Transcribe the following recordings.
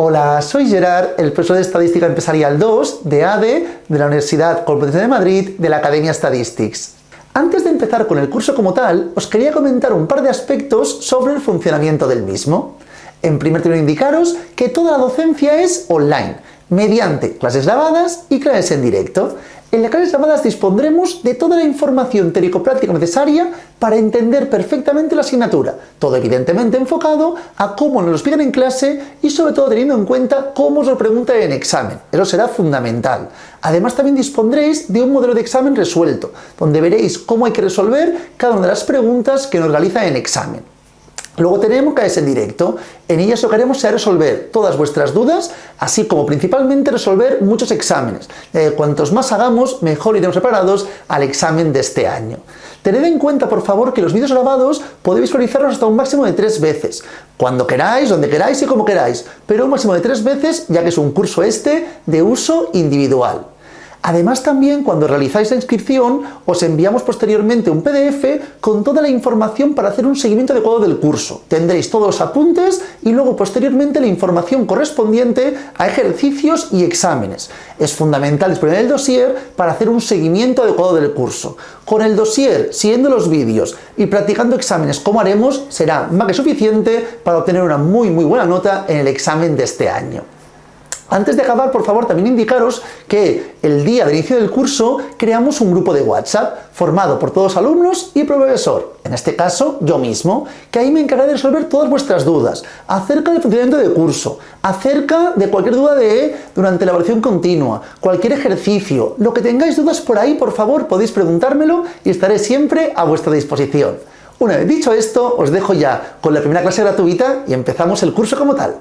Hola, soy Gerard, el profesor de Estadística Empresarial 2 de ADE, de la Universidad Complutense de Madrid, de la Academia Statistics. Antes de empezar con el curso como tal, os quería comentar un par de aspectos sobre el funcionamiento del mismo. En primer término, indicaros que toda la docencia es online, mediante clases grabadas y clases en directo. En las clases grabadas dispondremos de toda la información teórico-práctica necesaria para entender perfectamente la asignatura, todo evidentemente enfocado a cómo nos lo explican en clase y sobre todo teniendo en cuenta cómo os lo preguntan en examen. Eso será fundamental. Además también dispondréis de un modelo de examen resuelto, donde veréis cómo hay que resolver cada una de las preguntas que nos realizan en examen. Luego tenemos clases en directo. En ellas lo que haremos será resolver todas vuestras dudas, así como principalmente resolver muchos exámenes. Cuantos más hagamos, mejor iremos preparados al examen de este año. Tened en cuenta, por favor, que los vídeos grabados podéis visualizarlos hasta un máximo de 3 veces. Cuando queráis, donde queráis y como queráis. Pero un máximo de 3 veces, ya que es un curso de uso individual. Además también cuando realizáis la inscripción os enviamos posteriormente un PDF con toda la información para hacer un seguimiento adecuado del curso. Tendréis todos los apuntes y luego posteriormente la información correspondiente a ejercicios y exámenes. Es fundamental disponer del dossier para hacer un seguimiento adecuado del curso. Con el dossier, siguiendo los vídeos y practicando exámenes como haremos, será más que suficiente para obtener una muy buena nota en el examen de este año. Antes de acabar, por favor, también indicaros que el día del inicio del curso creamos un grupo de WhatsApp formado por todos los alumnos y profesor, en este caso yo mismo, que ahí me encargaré de resolver todas vuestras dudas acerca del funcionamiento del curso, acerca de cualquier duda durante la evaluación continua, cualquier ejercicio, lo que tengáis dudas por ahí, por favor, podéis preguntármelo y estaré siempre a vuestra disposición. Una vez dicho esto, os dejo ya con la primera clase gratuita y empezamos el curso como tal.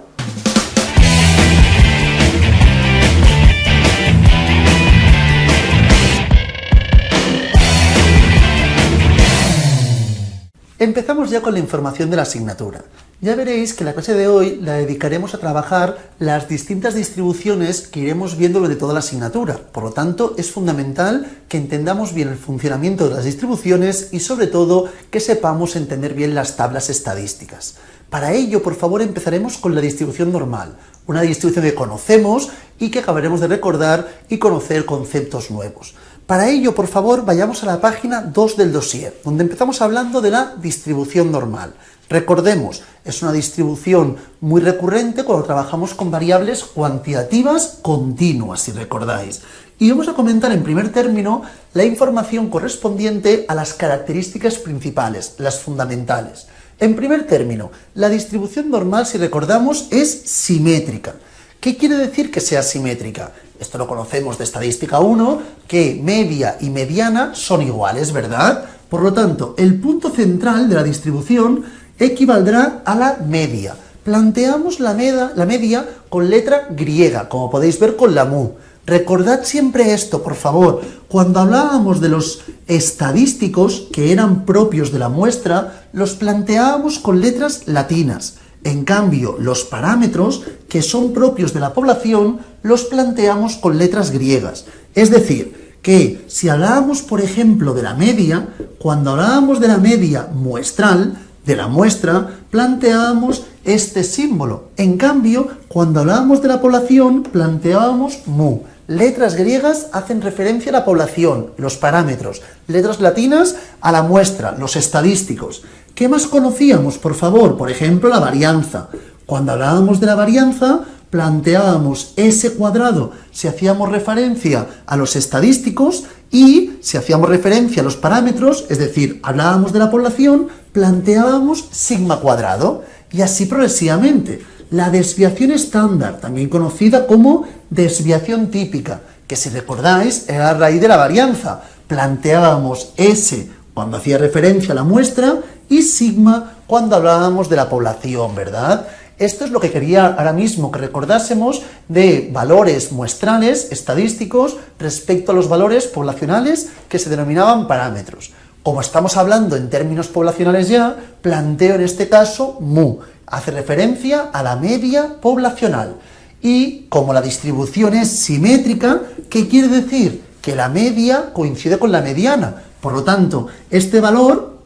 Empezamos ya con la información de la asignatura. Ya veréis que la clase de hoy la dedicaremos a trabajar las distintas distribuciones que iremos viendo durante toda la asignatura. Por lo tanto, es fundamental que entendamos bien el funcionamiento de las distribuciones y sobre todo que sepamos entender bien las tablas estadísticas. Para ello, por favor, empezaremos con la distribución normal, una distribución que conocemos y que acabaremos de recordar y conocer conceptos nuevos. Para ello, por favor, vayamos a la página 2 del dossier, donde empezamos hablando de la distribución normal. Recordemos, es una distribución muy recurrente cuando trabajamos con variables cuantitativas continuas, si recordáis. Y vamos a comentar en primer término la información correspondiente a las características principales, las fundamentales. En primer término, la distribución normal, si recordamos, es simétrica. ¿Qué quiere decir que sea simétrica? Esto lo conocemos de Estadística 1, que media y mediana son iguales, ¿verdad? Por lo tanto, el punto central de la distribución equivaldrá a la media. Planteamos la media con letra griega, como podéis ver con la mu. Recordad siempre esto, por favor. Cuando hablábamos de los estadísticos, que eran propios de la muestra, los planteábamos con letras latinas. En cambio, los parámetros, que son propios de la población, los planteamos con letras griegas. Es decir, que si hablábamos, por ejemplo, de la media, cuando hablábamos de la media muestral, de la muestra, planteábamos este símbolo. En cambio, cuando hablábamos de la población, planteábamos mu. Letras griegas hacen referencia a la población, los parámetros. Letras latinas a la muestra, los estadísticos. ¿Qué más conocíamos, por favor? Por ejemplo, la varianza. Cuando hablábamos de la varianza, planteábamos S cuadrado si hacíamos referencia a los estadísticos y si hacíamos referencia a los parámetros, es decir, hablábamos de la población, planteábamos sigma cuadrado y así progresivamente. La desviación estándar, también conocida como desviación típica, que si recordáis era la raíz de la varianza. Planteábamos S cuando hacía referencia a la muestra y sigma cuando hablábamos de la población, ¿verdad? Esto es lo que quería ahora mismo que recordásemos de valores muestrales, estadísticos, respecto a los valores poblacionales que se denominaban parámetros. Como estamos hablando en términos poblacionales ya, planteo en este caso mu. Hace referencia a la media poblacional. Y como la distribución es simétrica, ¿qué quiere decir? Que la media coincide con la mediana. Por lo tanto, este valor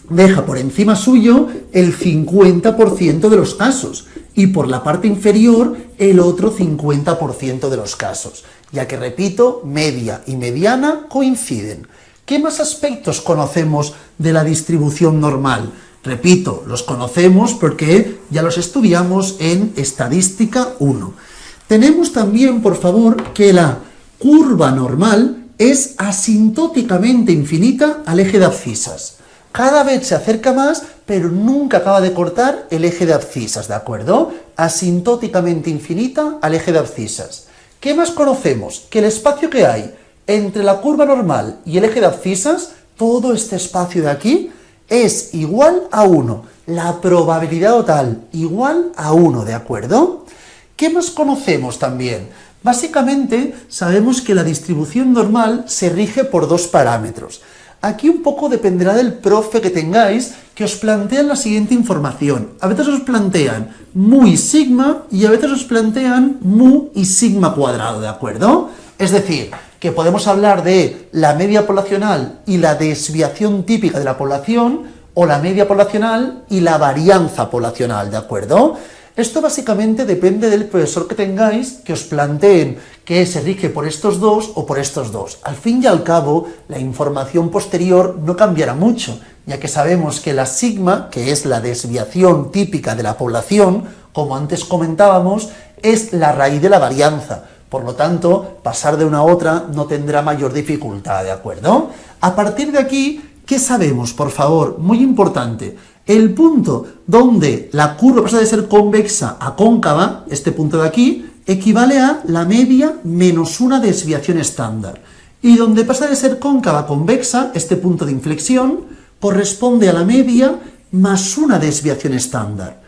deja por encima suyo el 50% de los casos. y por la parte inferior el otro 50% de los casos, ya que, repito, media y mediana coinciden. ¿Qué más aspectos conocemos de la distribución normal? Repito, los conocemos porque ya los estudiamos en Estadística 1. Tenemos también, por favor, que la curva normal es asintóticamente infinita al eje de abscisas. Cada vez se acerca más, pero nunca acaba de cortar el eje de abscisas, ¿de acuerdo? Asintóticamente infinita al eje de abscisas. ¿Qué más conocemos? Que el espacio que hay entre la curva normal y el eje de abscisas, todo este espacio de aquí, es igual a 1. La probabilidad total igual a 1, ¿de acuerdo? ¿Qué más conocemos también? Básicamente sabemos que la distribución normal se rige por dos parámetros. Aquí un poco dependerá del profe que tengáis, que os plantean la siguiente información. A veces os plantean mu y sigma y a veces os plantean mu y sigma cuadrado, ¿de acuerdo? Es decir, que podemos hablar de la media poblacional y la desviación típica de la población, o la media poblacional y la varianza poblacional, ¿de acuerdo? Esto básicamente depende del profesor que tengáis, que os planteen que se rige por estos dos o por estos dos. Al fin y al cabo, la información posterior no cambiará mucho, ya que sabemos que la sigma, que es la desviación típica de la población, como antes comentábamos, es la raíz de la varianza. Por lo tanto, pasar de una a otra no tendrá mayor dificultad, ¿de acuerdo? A partir de aquí, ¿qué sabemos? Por favor, muy importante. El punto donde la curva pasa de ser convexa a cóncava, este punto de aquí, equivale a la media menos una desviación estándar. Y donde pasa de ser cóncava a convexa, este punto de inflexión, corresponde a la media más una desviación estándar.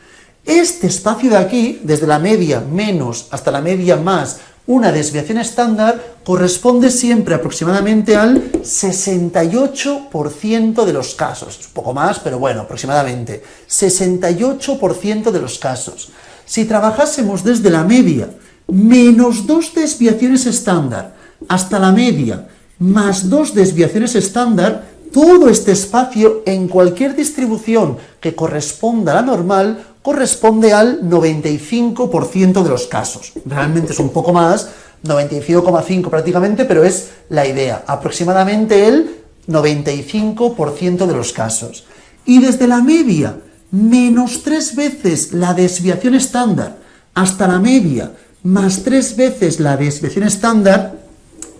Este espacio de aquí, desde la media menos hasta la media más una desviación estándar, corresponde siempre aproximadamente al 68% de los casos. Es un poco más, pero bueno, aproximadamente. 68% de los casos. Si trabajásemos desde la media menos dos desviaciones estándar hasta la media más dos desviaciones estándar, todo este espacio en cualquier distribución que corresponda a la normal corresponde al 95% de los casos. Realmente es un poco más, 95,5 prácticamente, pero es la idea, aproximadamente el 95% de los casos. Y desde la media menos 3 veces la desviación estándar hasta la media más 3 veces la desviación estándar,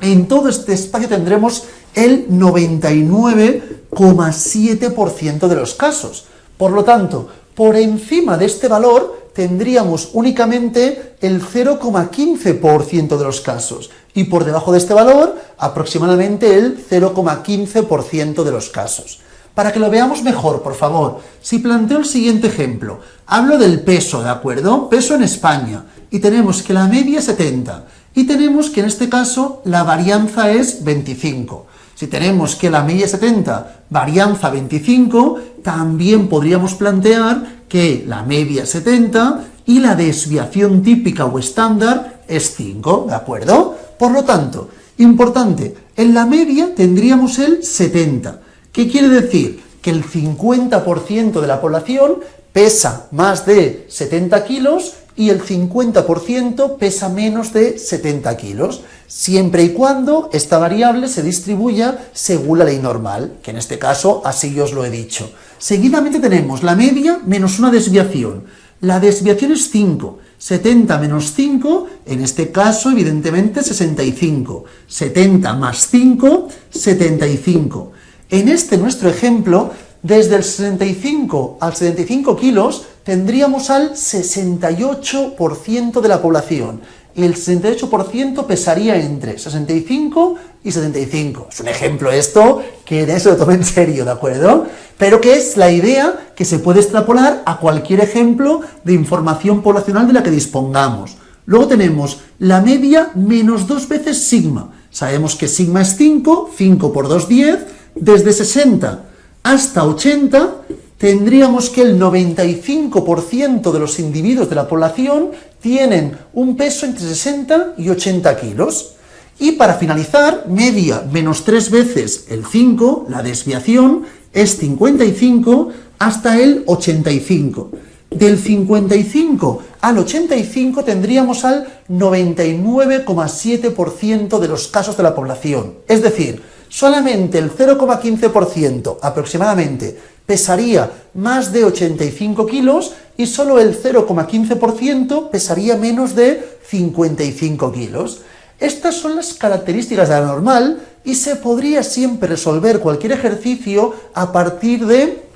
en todo este espacio tendremos el 99,7% de los casos. Por lo tanto, por encima de este valor tendríamos únicamente el 0,15% de los casos y por debajo de este valor aproximadamente el 0,15% de los casos. Para que lo veamos mejor, por favor, si planteo el siguiente ejemplo, hablo del peso, ¿de acuerdo? Peso en España, y tenemos que la media es 70, y tenemos que en este caso la varianza es 25. Si tenemos que la media es 70, varianza 25, también podríamos plantear que la media es 70 y la desviación típica o estándar es 5, ¿de acuerdo? Por lo tanto, importante, en la media tendríamos el 70. ¿Qué quiere decir? Que el 50% de la población pesa más de 70 kilos y el 50% pesa menos de 70 kilos, siempre y cuando esta variable se distribuya según la ley normal, que en este caso así yo os lo he dicho. Seguidamente tenemos la media menos una desviación. La desviación es 5. 70 menos 5, en este caso evidentemente 65. 70 más 5, 75. En este nuestro ejemplo, desde el 65 al 75 kilos, tendríamos al 68% de la población. Y el 68% pesaría entre 65 y 75. Es un ejemplo esto, que de eso lo tomo en serio, ¿de acuerdo? Pero que es la idea que se puede extrapolar a cualquier ejemplo de información poblacional de la que dispongamos. Luego tenemos la media menos 2 veces sigma. Sabemos que sigma es 5, 5 por 2, 10. Desde 60 hasta 80 tendríamos que el 95% de los individuos de la población tienen un peso entre 60 y 80 kilos. Y para finalizar, media menos 3 veces el 5, la desviación es 55 hasta el 85. Del 55 al 85 tendríamos al 99,7% de los casos de la población. Es decir, solamente el 0,15% aproximadamente pesaría más de 85 kilos y solo el 0,15% pesaría menos de 55 kilos. Estas son las características de la normal y se podría siempre resolver cualquier ejercicio a partir de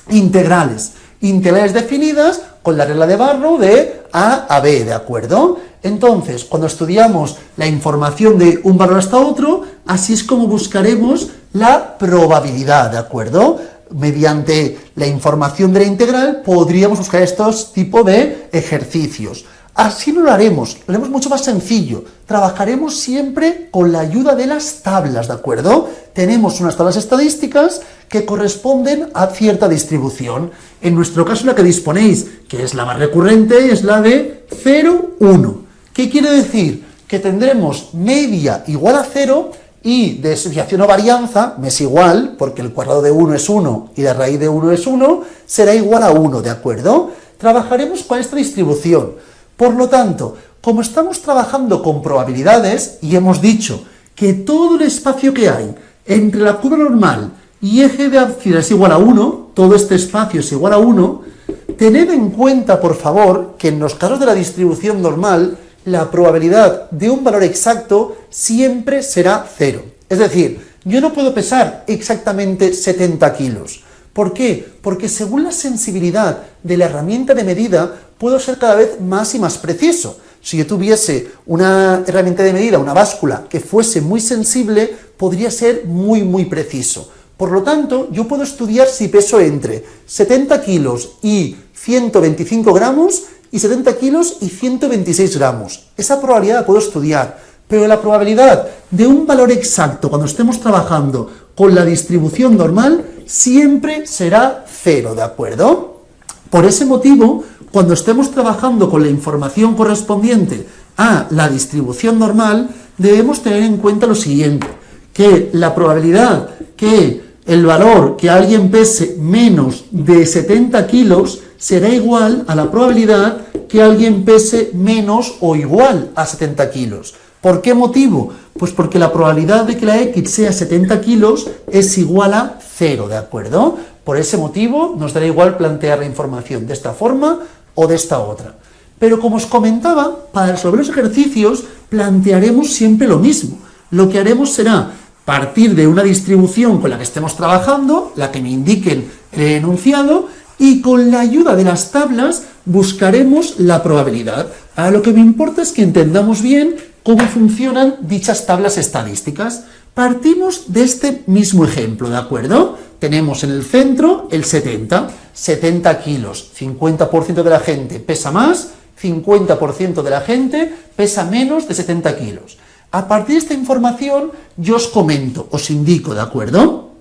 integrales definidas con la regla de Barrow de A a B, ¿de acuerdo? Entonces, cuando estudiamos la información de un valor hasta otro, así es como buscaremos la probabilidad, ¿de acuerdo? Mediante la información de la integral podríamos buscar estos tipos de ejercicios. Así no lo haremos mucho más sencillo. Trabajaremos siempre con la ayuda de las tablas, ¿de acuerdo? Tenemos unas tablas estadísticas que corresponden a cierta distribución. En nuestro caso, la que disponéis, que es la más recurrente, es la de 0, 1. ¿Qué quiere decir? Que tendremos media igual a 0 y desviación o varianza, me es igual, porque el cuadrado de 1 es 1 y la raíz de 1 es 1, será igual a 1, ¿de acuerdo? Trabajaremos con esta distribución. Por lo tanto, como estamos trabajando con probabilidades y hemos dicho que todo el espacio que hay entre la curva normal y eje de ábside es igual a 1, todo este espacio es igual a 1, tened en cuenta, por favor, que en los casos de la distribución normal, la probabilidad de un valor exacto siempre será 0. Es decir, yo no puedo pesar exactamente 70 kilos. ¿Por qué? Porque según la sensibilidad de la herramienta de medida, puedo ser cada vez más y más preciso. Si yo tuviese una herramienta de medida, una báscula, que fuese muy sensible, podría ser muy preciso. Por lo tanto, yo puedo estudiar si peso entre 70 kilos y 125 gramos y 70 kilos y 126 gramos. Esa probabilidad la puedo estudiar, pero la probabilidad de un valor exacto cuando estemos trabajando con la distribución normal siempre será 0, ¿de acuerdo? Por ese motivo, cuando estemos trabajando con la información correspondiente a la distribución normal, debemos tener en cuenta lo siguiente, que la probabilidad que el valor que alguien pese menos de 70 kilos será igual a la probabilidad que alguien pese menos o igual a 70 kilos. ¿Por qué motivo? Pues porque la probabilidad de que la X sea 70 kilos es igual a 0, ¿de acuerdo? Por ese motivo nos dará igual plantear la información de esta forma o de esta otra. Pero como os comentaba, para resolver los ejercicios plantearemos siempre lo mismo. Lo que haremos será partir de una distribución con la que estemos trabajando, la que me indiquen el enunciado, y con la ayuda de las tablas buscaremos la probabilidad. Ahora lo que me importa es que entendamos bien cómo funcionan dichas tablas estadísticas. Partimos de este mismo ejemplo, ¿de acuerdo? Tenemos en el centro el 70 kilos, 50% de la gente pesa más, 50% de la gente pesa menos de 70 kilos. A partir de esta información yo os comento, os indico, ¿de acuerdo?,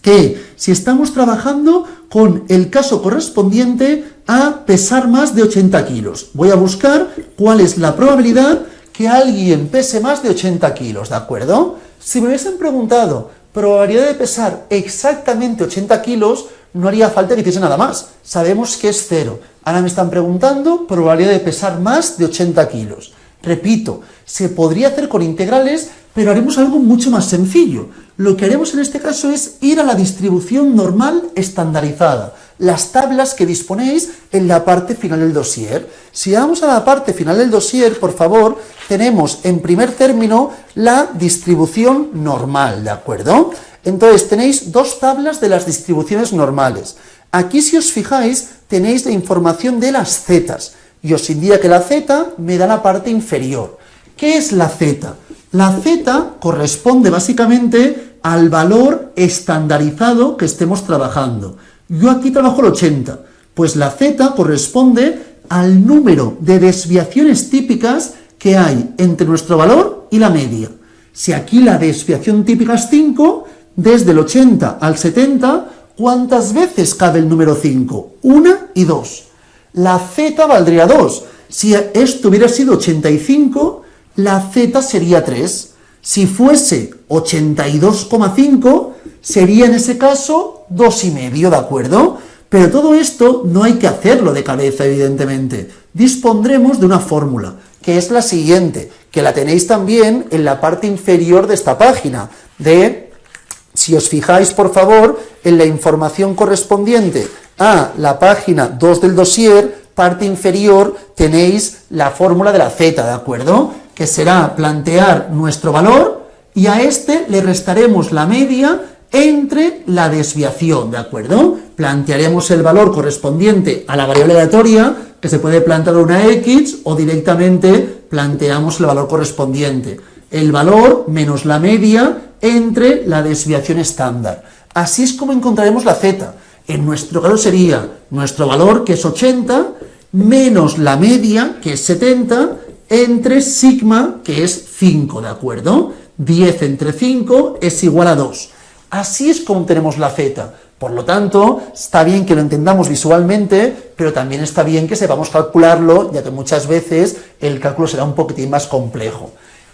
que si estamos trabajando con el caso correspondiente a pesar más de 80 kilos, voy a buscar cuál es la probabilidad que alguien pese más de 80 kilos, ¿de acuerdo? Si me hubiesen preguntado probabilidad de pesar exactamente 80 kilos, no haría falta que hiciese nada más. Sabemos que es 0. Ahora me están preguntando probabilidad de pesar más de 80 kilos. Repito, se podría hacer con integrales, pero haremos algo mucho más sencillo. Lo que haremos en este caso es ir a la distribución normal estandarizada, las tablas que disponéis en la parte final del dossier. Si vamos a la parte final del dossier, por favor, tenemos en primer término la distribución normal, ¿de acuerdo? Entonces tenéis dos tablas de las distribuciones normales. Aquí, si os fijáis, tenéis la información de las zetas, y os indica que la z me da la parte inferior. ¿Qué es la z? La z corresponde básicamente al valor estandarizado que estemos trabajando. Yo aquí trabajo el 80, pues la z corresponde al número de desviaciones típicas que hay entre nuestro valor y la media. Si aquí la desviación típica es 5, desde el 80 al 70, ¿cuántas veces cabe el número 5? 1 y 2. La z valdría 2. Si esto hubiera sido 85, la z sería 3. Si fuese 82,5, sería en ese caso 2,5, ¿de acuerdo? Pero todo esto no hay que hacerlo de cabeza, evidentemente. Dispondremos de una fórmula, que es la siguiente, que la tenéis también en la parte inferior de esta página, si os fijáis, por favor, en la información correspondiente a la página 2 del dossier, parte inferior, tenéis la fórmula de la z, ¿de acuerdo? Que será plantear nuestro valor y a este le restaremos la media entre la desviación, ¿de acuerdo? Plantearemos el valor correspondiente a la variable aleatoria, que se puede plantear una x, o directamente planteamos el valor correspondiente. El valor menos la media entre la desviación estándar. Así es como encontraremos la z. En nuestro caso sería nuestro valor, que es 80, menos la media, que es 70, entre sigma, que es 5, ¿de acuerdo? 10 entre 5 es igual a 2. Así es como tenemos la z. Por lo tanto, está bien que lo entendamos visualmente, pero también está bien que sepamos calcularlo, ya que muchas veces el cálculo será un poquitín más complejo.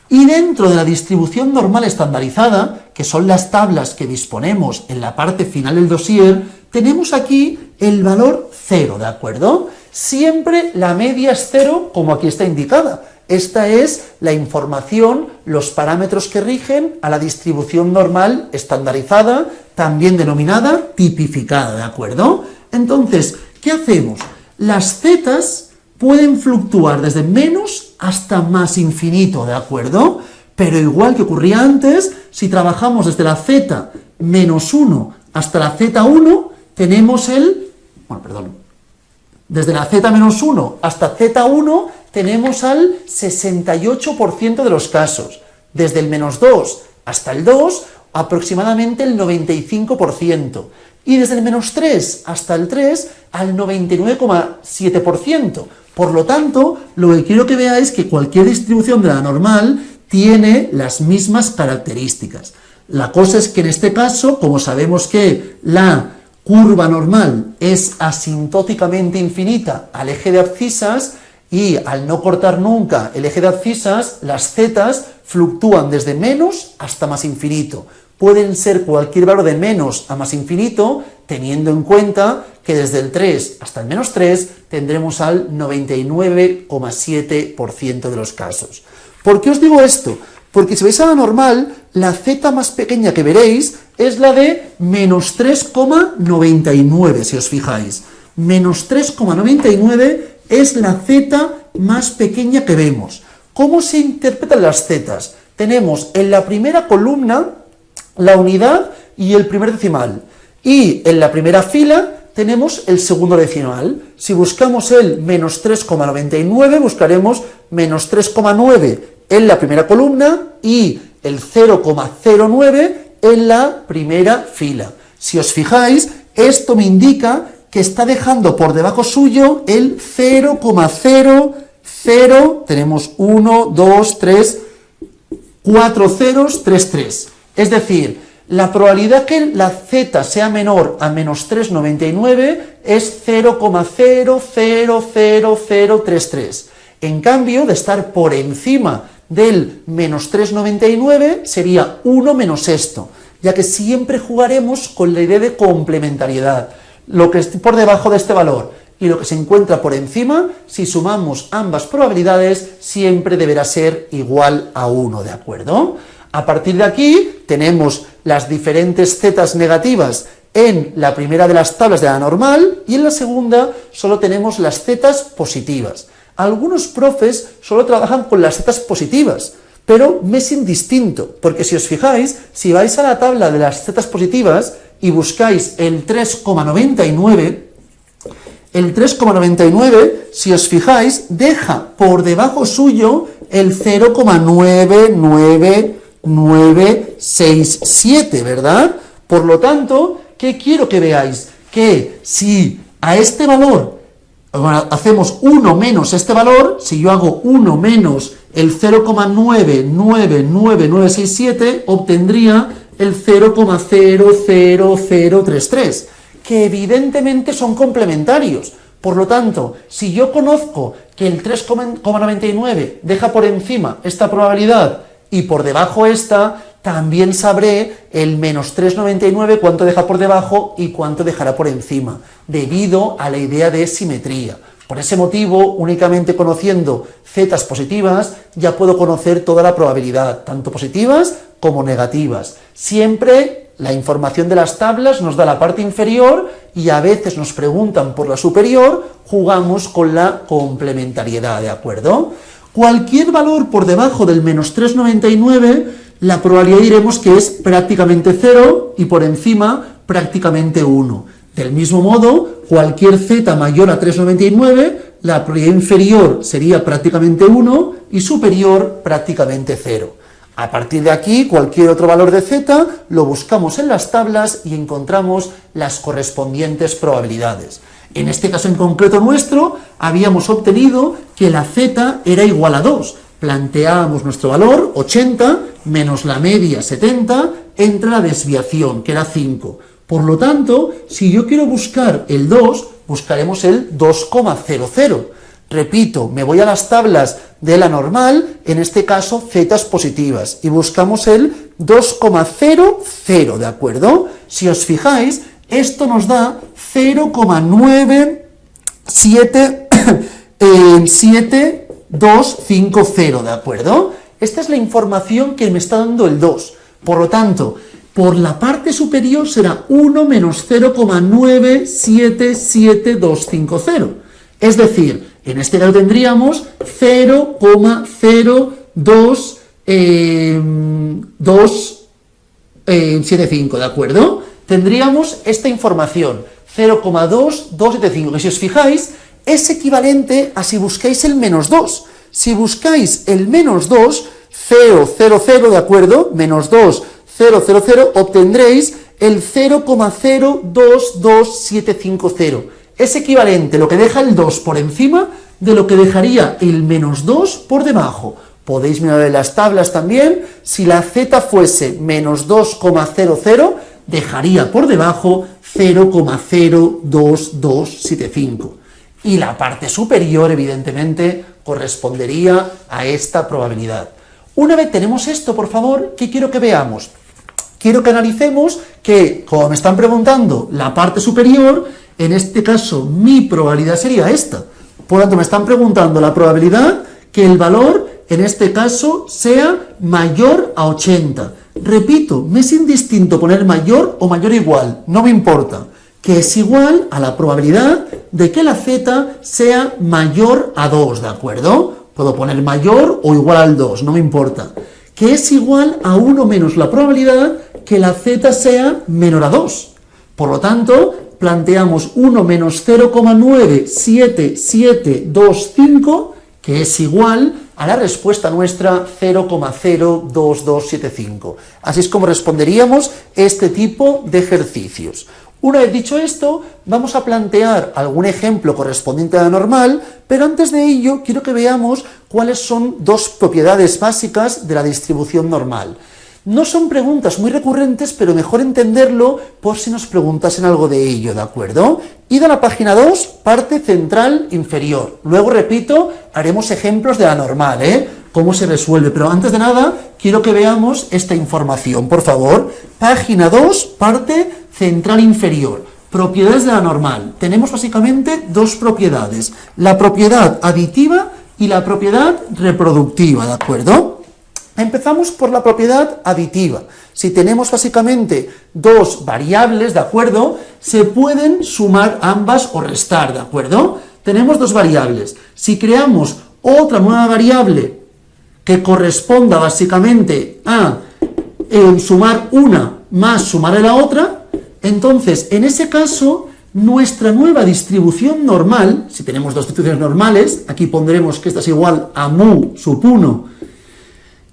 Y dentro de la distribución normal estandarizada, que son las tablas que disponemos en la parte final del dossier, tenemos aquí el valor 0, ¿de acuerdo? Siempre la media es 0, como aquí está indicada. Esta es la información, los parámetros que rigen a la distribución normal estandarizada, también denominada tipificada, ¿de acuerdo? Entonces, ¿qué hacemos? Las zetas pueden fluctuar desde menos hasta más infinito, ¿de acuerdo? Pero igual que ocurría antes, si trabajamos desde la z menos 1 hasta la z1, tenemos desde la z menos 1 hasta z1 tenemos al 68% de los casos. Desde el menos 2 hasta el 2, aproximadamente el 95%. Y desde el menos 3 hasta el 3, al 99,7%. Por lo tanto, lo que quiero que veáis es que cualquier distribución de la normal tiene las mismas características. La cosa es que en este caso, como sabemos que la curva normal es asintóticamente infinita al eje de abscisas, y al no cortar nunca el eje de abscisas, las zetas fluctúan desde menos hasta más infinito. Pueden ser cualquier valor de menos a más infinito, teniendo en cuenta que desde el 3 hasta el menos 3 tendremos al 99,7% de los casos. ¿Por qué os digo esto? Porque si veis a la normal, la z más pequeña que veréis es la de menos 3,99, si os fijáis. Menos 3,99 es la z más pequeña que vemos. ¿Cómo se interpretan las zetas? Tenemos en la primera columna la unidad y el primer decimal. Y en la primera fila tenemos el segundo decimal. Si buscamos el menos 3,99, buscaremos menos 3,9 en la primera columna y el 0,09 en la primera fila. Si os fijáis, esto me indica que está dejando por debajo suyo el 0,00, tenemos 1, 2, 3, 4 ceros, 3, 3. Es decir, la probabilidad que la z sea menor a menos 3,99 es 0,000033. En cambio, de estar por encima del menos 3,99 sería 1 menos esto, ya que siempre jugaremos con la idea de complementariedad. Lo que esté por debajo de este valor y lo que se encuentra por encima, si sumamos ambas probabilidades, siempre deberá ser igual a 1, ¿de acuerdo? A partir de aquí tenemos las diferentes zetas negativas en la primera de las tablas de la normal y en la segunda solo tenemos las zetas positivas. Algunos profes solo trabajan con las zetas positivas, pero me es indistinto, porque si os fijáis, si vais a la tabla de las zetas positivas y buscáis el 3,99, si os fijáis, deja por debajo suyo el 0,99967, ¿verdad? Por lo tanto, ¿qué quiero que veáis? Que si a este valor hacemos 1 menos este valor, si yo hago 1 menos el 0,999967, obtendría el 0,00033, que evidentemente son complementarios. Por lo tanto, si yo conozco que el 3,99 deja por encima esta probabilidad y por debajo esta, también sabré el menos 3,99 cuánto deja por debajo y cuánto dejará por encima, debido a la idea de simetría. Por ese motivo, únicamente conociendo zetas positivas, ya puedo conocer toda la probabilidad, tanto positivas como negativas. Siempre la información de las tablas nos da la parte inferior y a veces nos preguntan por la superior, jugamos con la complementariedad, ¿de acuerdo? Cualquier valor por debajo del menos 3,99, la probabilidad diremos que es prácticamente 0 y por encima prácticamente 1. Del mismo modo, cualquier z mayor a 3,99, la probabilidad inferior sería prácticamente 1 y superior prácticamente 0. A partir de aquí, cualquier otro valor de z lo buscamos en las tablas y encontramos las correspondientes probabilidades. En este caso en concreto nuestro, habíamos obtenido que la z era igual a 2. Planteábamos nuestro valor, 80, menos la media, 70, entre la desviación, que era 5. Por lo tanto, si yo quiero buscar el 2, buscaremos el 2,00. Repito, me voy a las tablas de la normal, en este caso zetas positivas, y buscamos el 2,00, ¿de acuerdo? Si os fijáis, esto nos da 0,97250, ¿de acuerdo? Esta es la información que me está dando el 2. Por lo tanto, por la parte superior será 1 menos 0,977250. Es decir, en este caso tendríamos 0,275, ¿de acuerdo? Tendríamos esta información, 0,2275, que si os fijáis, es equivalente a si buscáis el menos 2. Si buscáis el menos 2, 0,00, ¿de acuerdo? Menos 2, 0,00, obtendréis el 0,022750. Es equivalente lo que deja el 2 por encima de lo que dejaría el menos 2 por debajo. Podéis mirar en las tablas también, si la z fuese menos 2,00, dejaría por debajo 0,02275. Y la parte superior, evidentemente, correspondería a esta probabilidad. Una vez tenemos esto, por favor, ¿qué quiero que veamos? Quiero que analicemos que, como me están preguntando, la parte superior, en este caso mi probabilidad sería esta. Por lo tanto, me están preguntando la probabilidad que el valor, en este caso, sea mayor a 80. Repito, me es indistinto poner mayor o mayor o igual, no me importa, que es igual a la probabilidad de que la z sea mayor a 2, ¿de acuerdo? Puedo poner mayor o igual al 2, no me importa. Que es igual a 1 menos la probabilidad que la z sea menor a 2. Por lo tanto, planteamos 1 menos 0,97725, que es igual a la respuesta nuestra 0,02275. Así es como responderíamos este tipo de ejercicios. Una vez dicho esto, vamos a plantear algún ejemplo correspondiente a la normal, pero antes de ello quiero que veamos cuáles son dos propiedades básicas de la distribución normal. No son preguntas muy recurrentes, pero mejor entenderlo por si nos preguntasen algo de ello, ¿de acuerdo? Id a la página 2, parte central inferior. Luego, repito, haremos ejemplos de la normal, cómo se resuelve, pero antes de nada quiero que veamos esta información, por favor. Página 2, parte central inferior. Propiedades de la normal. Tenemos básicamente dos propiedades, la propiedad aditiva y la propiedad reproductiva, ¿de acuerdo? Empezamos por la propiedad aditiva. Si tenemos básicamente dos variables, ¿de acuerdo?, se pueden sumar ambas o restar, ¿de acuerdo? Tenemos dos variables. Si creamos otra nueva variable que corresponda básicamente a sumar una más sumar a la otra, entonces, en ese caso, nuestra nueva distribución normal, si tenemos dos distribuciones normales, aquí pondremos que esta es igual a mu sub 1,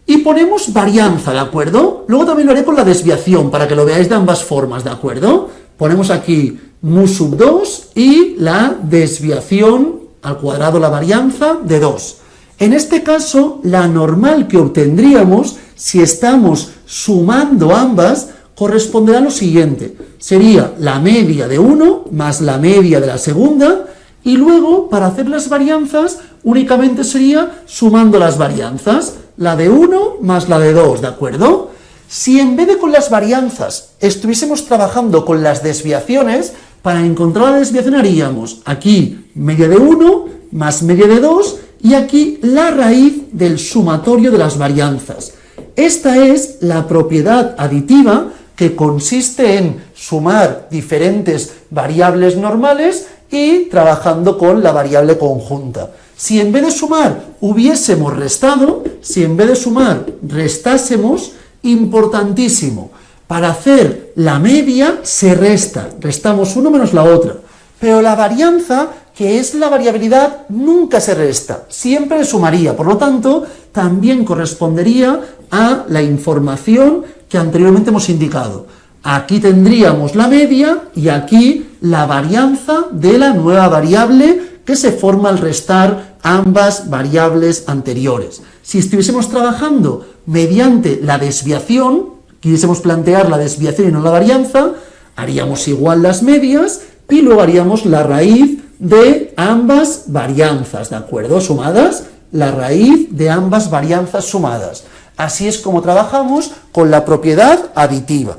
y ponemos varianza, ¿de acuerdo? Luego también lo haré con la desviación, para que lo veáis de ambas formas, ¿de acuerdo? Ponemos aquí mu sub 2 y la desviación al cuadrado, la varianza, de 2. En este caso, la normal que obtendríamos, si estamos sumando ambas, corresponderá a lo siguiente. Sería la media de 1 más la media de la segunda, y luego, para hacer las varianzas, únicamente sería sumando las varianzas, la de 1 más la de 2, ¿de acuerdo? Si en vez de con las varianzas estuviésemos trabajando con las desviaciones, para encontrar la desviación haríamos aquí media de 1 más media de 2 y aquí la raíz del sumatorio de las varianzas. Esta es la propiedad aditiva que consiste en sumar diferentes variables normales y trabajando con la variable conjunta. Si en vez de sumar hubiésemos restado, si en vez de sumar restásemos, importantísimo, para hacer la media se resta, restamos uno menos la otra, pero la varianza, que es la variabilidad, nunca se resta, siempre sumaría, por lo tanto, también correspondería a la información que anteriormente hemos indicado. Aquí tendríamos la media y aquí la varianza de la nueva variable que se forma al restar ambas variables anteriores. Si estuviésemos trabajando mediante la desviación, quisiésemos plantear la desviación y no la varianza, haríamos igual las medias y luego haríamos la raíz de ambas varianzas, ¿de acuerdo? Sumadas, la raíz de ambas varianzas sumadas. Así es como trabajamos con la propiedad aditiva.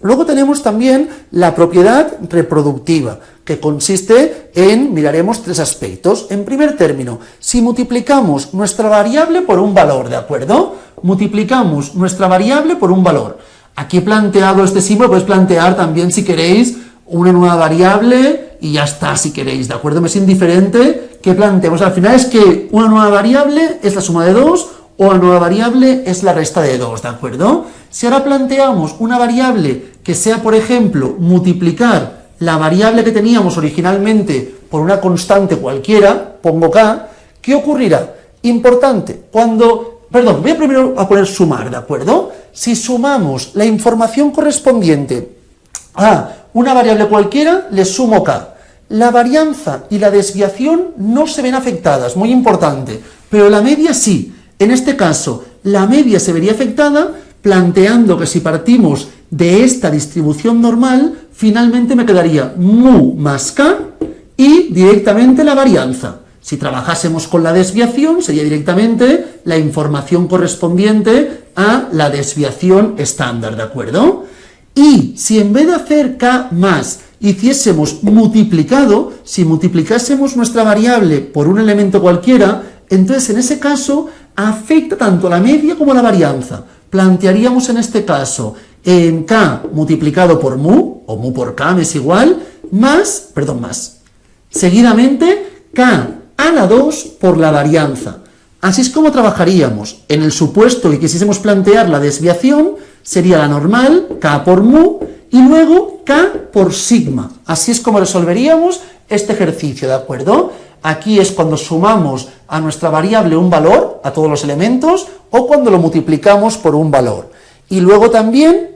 Luego tenemos también la propiedad reproductiva, que consiste en, miraremos tres aspectos. En primer término, si multiplicamos nuestra variable por un valor, ¿de acuerdo? Multiplicamos nuestra variable por un valor. Aquí he planteado este símbolo, podéis plantear también, si queréis, una nueva variable y ya está, si queréis, ¿de acuerdo? Me es indiferente que planteemos. Al final es que una nueva variable es la suma de 2 o la nueva variable es la resta de 2, ¿de acuerdo? Si ahora planteamos una variable que sea, por ejemplo, multiplicar la variable que teníamos originalmente por una constante cualquiera, pongo k, ¿qué ocurrirá? Importante, voy a primero a poner sumar, ¿de acuerdo? Si sumamos la información correspondiente a una variable cualquiera, le sumo k. La varianza y la desviación no se ven afectadas, muy importante, pero la media sí. En este caso, la media se vería afectada planteando que si partimos de esta distribución normal, finalmente me quedaría mu más k y directamente la varianza. Si trabajásemos con la desviación, sería directamente la información correspondiente a la desviación estándar, ¿de acuerdo? Y si en vez de hacer k más hiciésemos multiplicado, si multiplicásemos nuestra variable por un elemento cualquiera, entonces en ese caso afecta tanto a la media como a la varianza. Plantearíamos en este caso en k multiplicado por mu, o mu por k, me es igual, más. Seguidamente, k a la 2 por la varianza. Así es como trabajaríamos. En el supuesto que quisiésemos plantear la desviación, sería la normal, k por mu, y luego k por sigma. Así es como resolveríamos este ejercicio, ¿de acuerdo? Aquí es cuando sumamos a nuestra variable un valor, a todos los elementos, o cuando lo multiplicamos por un valor. Y luego también,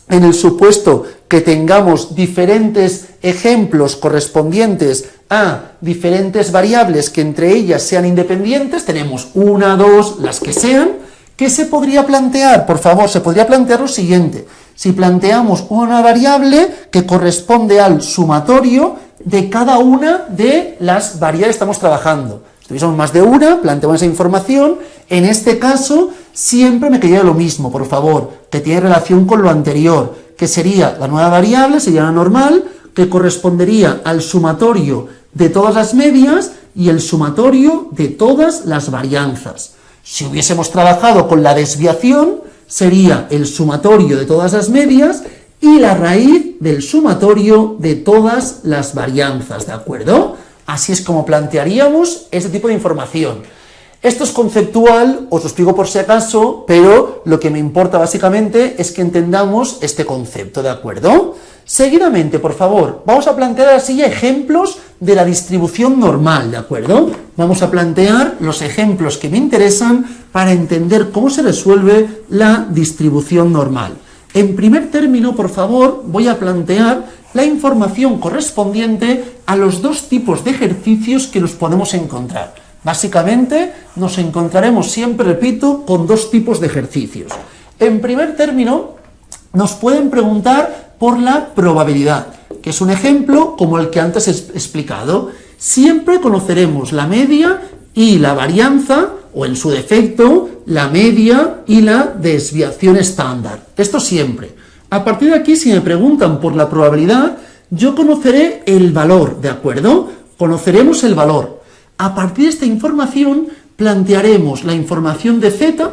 en el supuesto que tengamos diferentes ejemplos correspondientes a diferentes variables que entre ellas sean independientes, tenemos una, dos, las que sean, ¿qué se podría plantear? Por favor, se podría plantear lo siguiente. Si planteamos una variable que corresponde al sumatorio de cada una de las variables que estamos trabajando. Si tuviésemos más de una, planteamos esa información. En este caso, siempre me quedaría lo mismo, por favor, que tiene relación con lo anterior, que sería la nueva variable, sería la normal, que correspondería al sumatorio de todas las medias y el sumatorio de todas las varianzas. Si hubiésemos trabajado con la desviación, sería el sumatorio de todas las medias y la raíz del sumatorio de todas las varianzas, ¿de acuerdo? Así es como plantearíamos este tipo de información. Esto es conceptual, os lo explico por si acaso, pero lo que me importa básicamente es que entendamos este concepto, ¿de acuerdo? Seguidamente, por favor, vamos a plantear así ejemplos de la distribución normal, ¿de acuerdo? Vamos a plantear los ejemplos que me interesan para entender cómo se resuelve la distribución normal. En primer término, por favor, voy a plantear la información correspondiente a los dos tipos de ejercicios que nos podemos encontrar. Básicamente, nos encontraremos siempre, repito, con dos tipos de ejercicios. En primer término, nos pueden preguntar por la probabilidad, que es un ejemplo como el que antes he explicado. Siempre conoceremos la media y la varianza o en su defecto, la media y la desviación estándar. Esto siempre. A partir de aquí, si me preguntan por la probabilidad, yo conoceré el valor, ¿de acuerdo? Conoceremos el valor. A partir de esta información, plantearemos la información de z,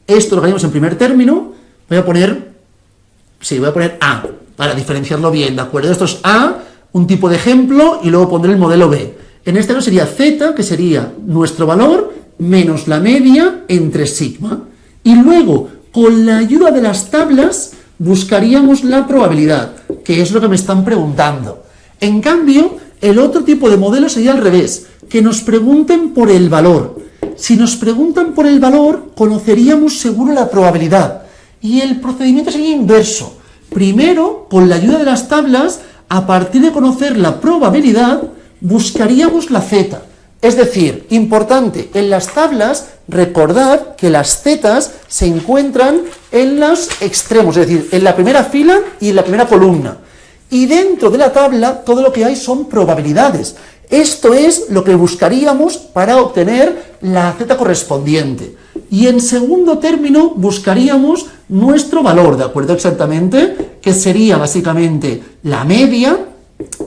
esto lo haremos en primer término, voy a poner A, para diferenciarlo bien, ¿de acuerdo? Esto es A, un tipo de ejemplo, y luego pondré el modelo B. En este caso sería z, que sería nuestro valor, menos la media entre sigma. Y luego, con la ayuda de las tablas, buscaríamos la probabilidad, que es lo que me están preguntando. En cambio, el otro tipo de modelo sería al revés, que nos pregunten por el valor. Si nos preguntan por el valor, conoceríamos seguro la probabilidad. Y el procedimiento sería inverso. Primero, con la ayuda de las tablas, a partir de conocer la probabilidad, buscaríamos la z. Es decir, importante, en las tablas, recordad que las zetas se encuentran en los extremos, es decir, en la primera fila y en la primera columna. Y dentro de la tabla, todo lo que hay son probabilidades. Esto es lo que buscaríamos para obtener la z correspondiente. Y en segundo término, buscaríamos nuestro valor, ¿de acuerdo? Exactamente, que sería básicamente la media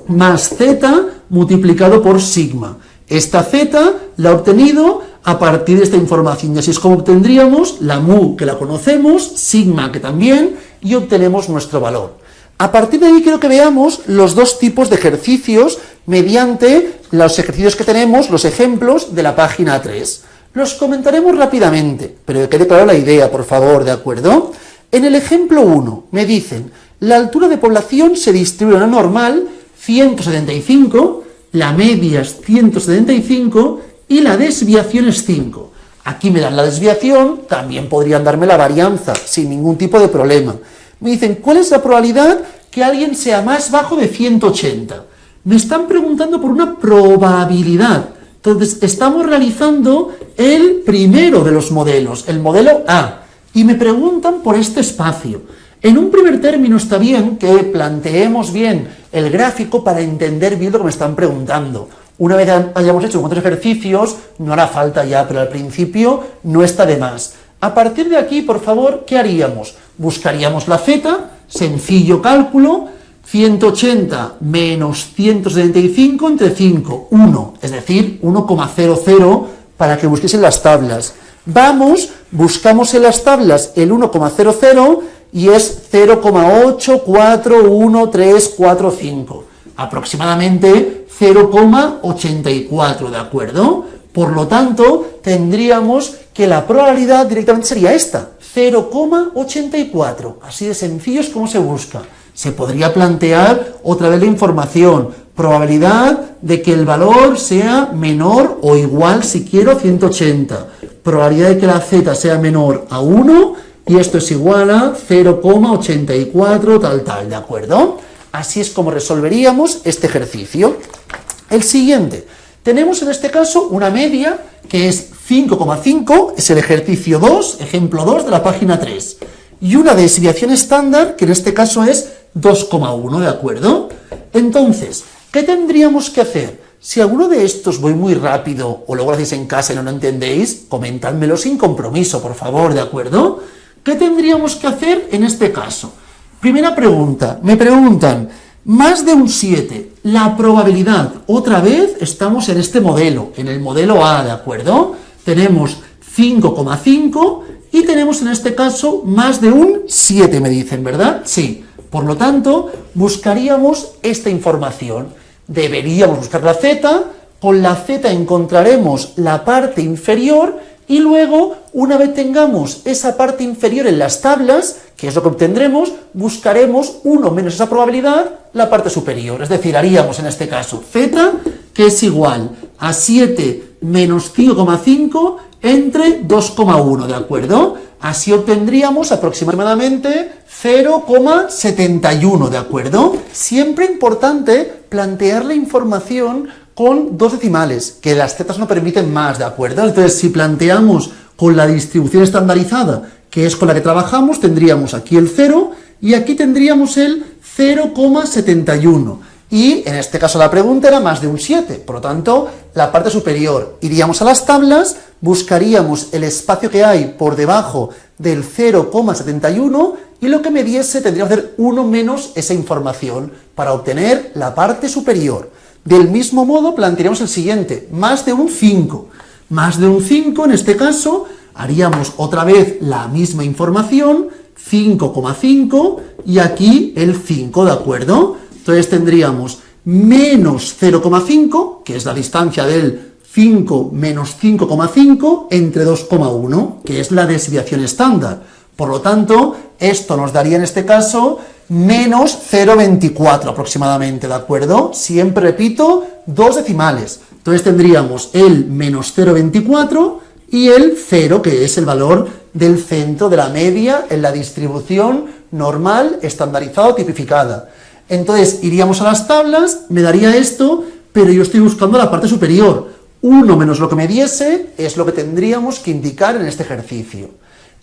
más z multiplicado por sigma. Esta z la he obtenido a partir de esta información, y así es como obtendríamos la mu, que la conocemos, sigma, que también, y obtenemos nuestro valor. A partir de ahí quiero que veamos los dos tipos de ejercicios mediante los ejercicios que tenemos, los ejemplos de la página 3. Los comentaremos rápidamente, pero que quede clara la idea, por favor, ¿de acuerdo? En el ejemplo 1 me dicen, la altura de población se distribuye en una normal, 175, la media es 175 y la desviación es 5. Aquí me dan la desviación, también podrían darme la varianza, sin ningún tipo de problema. Me dicen, ¿cuál es la probabilidad que alguien sea más bajo de 180? Me están preguntando por una probabilidad. Entonces, estamos realizando el primero de los modelos, el modelo A, y me preguntan por este espacio. En un primer término está bien que planteemos bien el gráfico para entender bien lo que me están preguntando. Una vez hayamos hecho otros ejercicios, no hará falta ya, pero al principio no está de más. A partir de aquí, por favor, ¿qué haríamos? Buscaríamos la z, sencillo cálculo, 180 menos 175 entre 5, 1, es decir, 1,00 para que busquéis en las tablas. Vamos, buscamos en las tablas el 1,00 y es 0,841345, aproximadamente 0,84, ¿de acuerdo? Por lo tanto, tendríamos que la probabilidad directamente sería esta, 0,84. Así de sencillo es como se busca. Se podría plantear otra vez la información, probabilidad de que el valor sea menor o igual, si quiero, a 180. Probabilidad de que la z sea menor a 1 y esto es igual a 0,84 tal, ¿de acuerdo? Así es como resolveríamos este ejercicio. El siguiente. Tenemos en este caso una media que es 5,5, es el ejercicio 2, ejemplo 2 de la página 3. Y una desviación estándar, que en este caso es 2,1, ¿de acuerdo? Entonces, ¿qué tendríamos que hacer? Si alguno de estos voy muy rápido o luego lo hacéis en casa y no lo entendéis, comentádmelo sin compromiso, por favor, ¿de acuerdo? ¿Qué tendríamos que hacer en este caso? Primera pregunta, me preguntan, más de un 7, la probabilidad, otra vez estamos en este modelo, en el modelo A, ¿de acuerdo? Tenemos 5,5 y tenemos en este caso más de un 7, me dicen, ¿verdad? Sí. Por lo tanto, buscaríamos esta información. Deberíamos buscar la z, con la z encontraremos la parte inferior y luego, una vez tengamos esa parte inferior en las tablas, que es lo que obtendremos, buscaremos 1 menos esa probabilidad, la parte superior. Es decir, haríamos en este caso z, que es igual a 7 menos 5,5 entre 2,1, ¿de acuerdo? Así obtendríamos aproximadamente 0,71, ¿de acuerdo? Siempre importante plantear la información con dos decimales, que las zetas no permiten más, ¿de acuerdo? Entonces, si planteamos con la distribución estandarizada, que es con la que trabajamos, tendríamos aquí el 0 y aquí tendríamos el 0,71. Y en este caso la pregunta era más de un 7, por lo tanto, la parte superior. Iríamos a las tablas, buscaríamos el espacio que hay por debajo del 0,71 y lo que me diese tendríamos que hacer 1 menos esa información para obtener la parte superior. Del mismo modo plantearíamos el siguiente, más de un 5. Más de un 5, en este caso, haríamos otra vez la misma información, 5,5 y aquí el 5, ¿de acuerdo? Entonces tendríamos menos 0,5, que es la distancia del 5 menos 5,5 entre 2,1, que es la desviación estándar. Por lo tanto, esto nos daría en este caso menos 0,24 aproximadamente, ¿de acuerdo? Siempre repito, 2 decimales. Entonces tendríamos el menos 0,24 y el 0, que es el valor del centro de la media en la distribución normal, estandarizada o tipificada. Entonces iríamos a las tablas, me daría esto, pero yo estoy buscando la parte superior. 1 menos lo que me diese es lo que tendríamos que indicar en este ejercicio.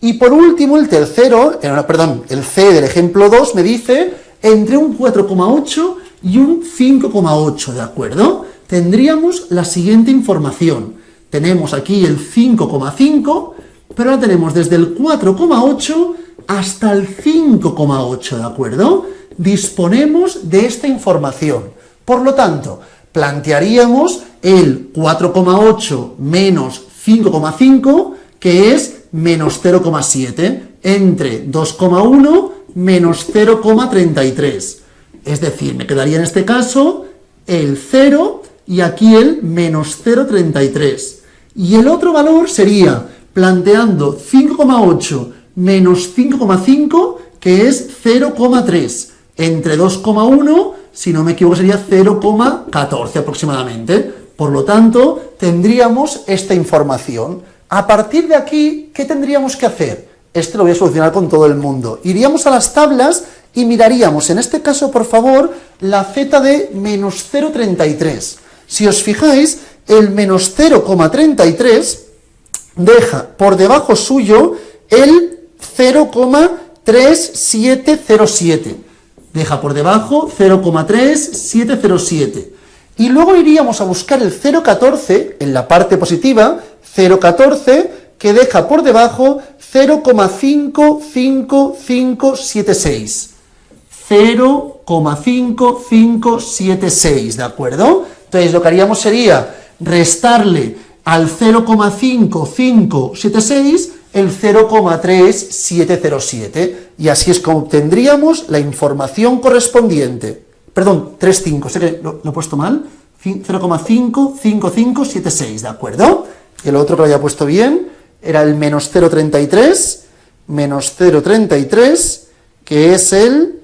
Y por último, el tercero, el C del ejemplo 2 me dice entre un 4,8 y un 5,8, ¿de acuerdo? Tendríamos la siguiente información. Tenemos aquí el 5,5, pero ahora tenemos desde el 4,8 hasta el 5,8, ¿de acuerdo? Disponemos de esta información. Por lo tanto, plantearíamos el 4,8 menos 5,5, que es menos 0,7, entre 2,1 menos 0,33. Es decir, me quedaría en este caso el 0 y aquí el menos 0,33. Y el otro valor sería, planteando 5,8 menos 5,5, que es 0,3, entre 2,1, si no me equivoco sería 0,14 aproximadamente. Por lo tanto, tendríamos esta información. A partir de aquí, ¿qué tendríamos que hacer? Esto lo voy a solucionar con todo el mundo. Iríamos a las tablas y miraríamos, en este caso, por favor, la z de menos 0,33. Si os fijáis, el menos 0,33 deja por debajo suyo el 0,3707. Deja por debajo 0,3707. Y luego iríamos a buscar el 0,14 en la parte positiva, 0,14, que deja por debajo 0,55576. 0,5576, ¿de acuerdo? Entonces lo que haríamos sería restarle al 0,5576 el 0,3707 y así es como obtendríamos la información correspondiente. Perdón, 3,5, sé que lo he puesto mal, 0,55576, ¿de acuerdo? Y el otro que lo había puesto bien era el menos 0,33, que es el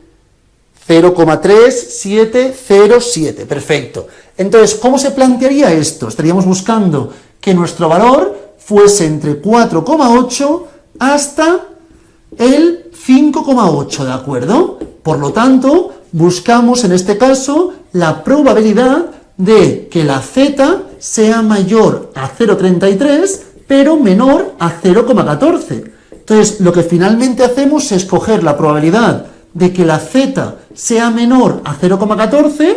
0,3707, perfecto. Entonces, ¿cómo se plantearía esto? Estaríamos buscando que nuestro valor fuese entre 4,8 hasta el 5,8, ¿de acuerdo? Por lo tanto, buscamos en este caso la probabilidad de que la z sea mayor a 0,33, pero menor a 0,14. Entonces, lo que finalmente hacemos es coger la probabilidad de que la z sea menor a 0,14,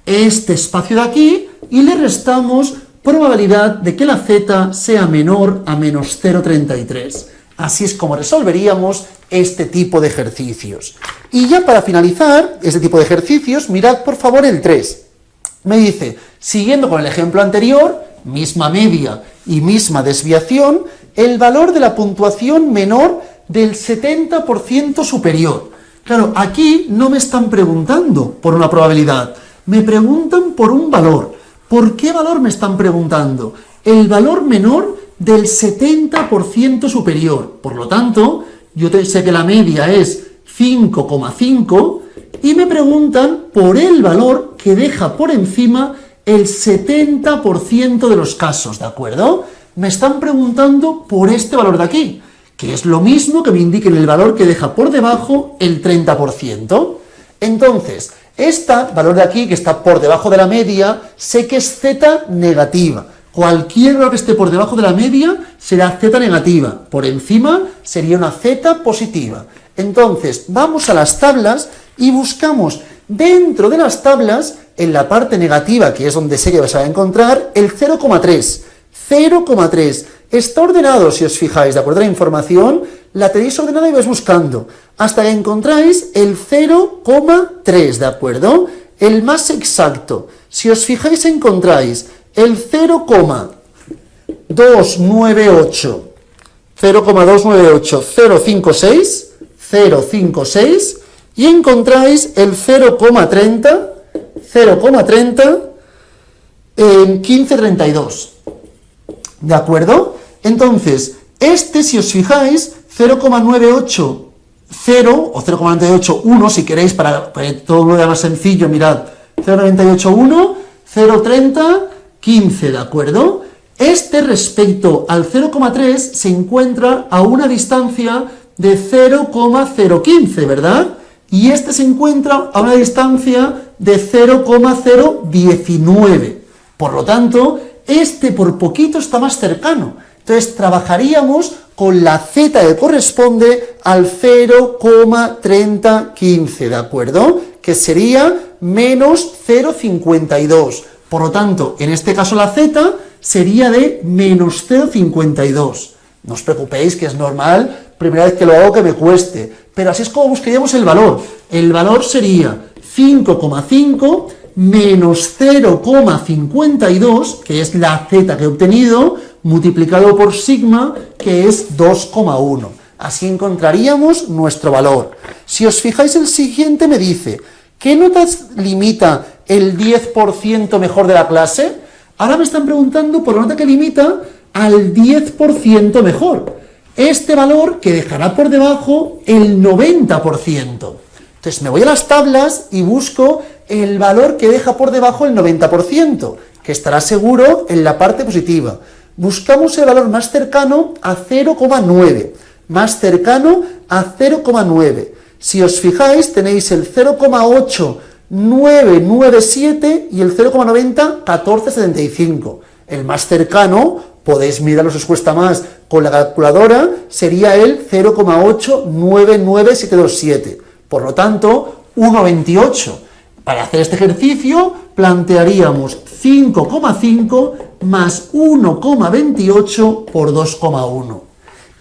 este espacio de aquí, y le restamos probabilidad de que la z sea menor a menos 0,33. Así es como resolveríamos este tipo de ejercicios. Y ya para finalizar este tipo de ejercicios, mirad por favor el 3. Me dice, siguiendo con el ejemplo anterior, misma media y misma desviación, el valor de la puntuación menor del 70% superior. Claro, aquí no me están preguntando por una probabilidad, me preguntan por un valor. ¿Por qué valor me están preguntando? El valor menor del 70% superior. Por lo tanto, yo sé que la media es 5,5 y me preguntan por el valor que deja por encima el 70% de los casos, ¿de acuerdo? Me están preguntando por este valor de aquí, que es lo mismo que me indiquen el valor que deja por debajo el 30%. Entonces, este valor de aquí, que está por debajo de la media, sé que es z negativa. Cualquier valor que esté por debajo de la media será z negativa. Por encima sería una z positiva. Entonces, vamos a las tablas y buscamos dentro de las tablas, en la parte negativa, que es donde sé que vas a encontrar, el 0,3. 0,3. Está ordenado, si os fijáis, ¿de acuerdo? La información la tenéis ordenada y vais buscando, hasta que encontráis el 0,3, ¿de acuerdo? El más exacto. Si os fijáis, encontráis el 0,298, y encontráis el 0,30 en 1532. ¿De acuerdo? Entonces, si os fijáis, 0,980 o 0,981, si queréis, para que todo lo vea más sencillo, mirad, 0,981, 0,30, 15, ¿de acuerdo? Respecto al 0,3 se encuentra a una distancia de 0,015, ¿verdad? Y se encuentra a una distancia de 0,019. Por lo tanto, por poquito está más cercano. Entonces, trabajaríamos con la z que corresponde al 0,3015, ¿de acuerdo? Que sería menos 0,52. Por lo tanto, en este caso la z sería de menos 0,52. No os preocupéis, que es normal, primera vez que lo hago que me cueste, pero así es como buscaríamos el valor. El valor sería 5,5 menos 0,52, que es la z que he obtenido, multiplicado por sigma, que es 2,1. Así encontraríamos nuestro valor. Si os fijáis, el siguiente me dice, ¿qué notas limita el 10% mejor de la clase? Ahora me están preguntando por la nota que limita al 10% mejor. Valor que dejará por debajo el 90%. Entonces me voy a las tablas y busco el valor que deja por debajo el 90%, que estará seguro en la parte positiva. Buscamos el valor más cercano a 0,9. Más cercano a 0,9. Si os fijáis, tenéis el 0,8997 y el 0,90, 1475. El más cercano, podéis mirarlo si os cuesta más con la calculadora, sería el 0,899727. Por lo tanto, 1,28. Para hacer este ejercicio, plantearíamos 5,5 más 1,28 por 2,1.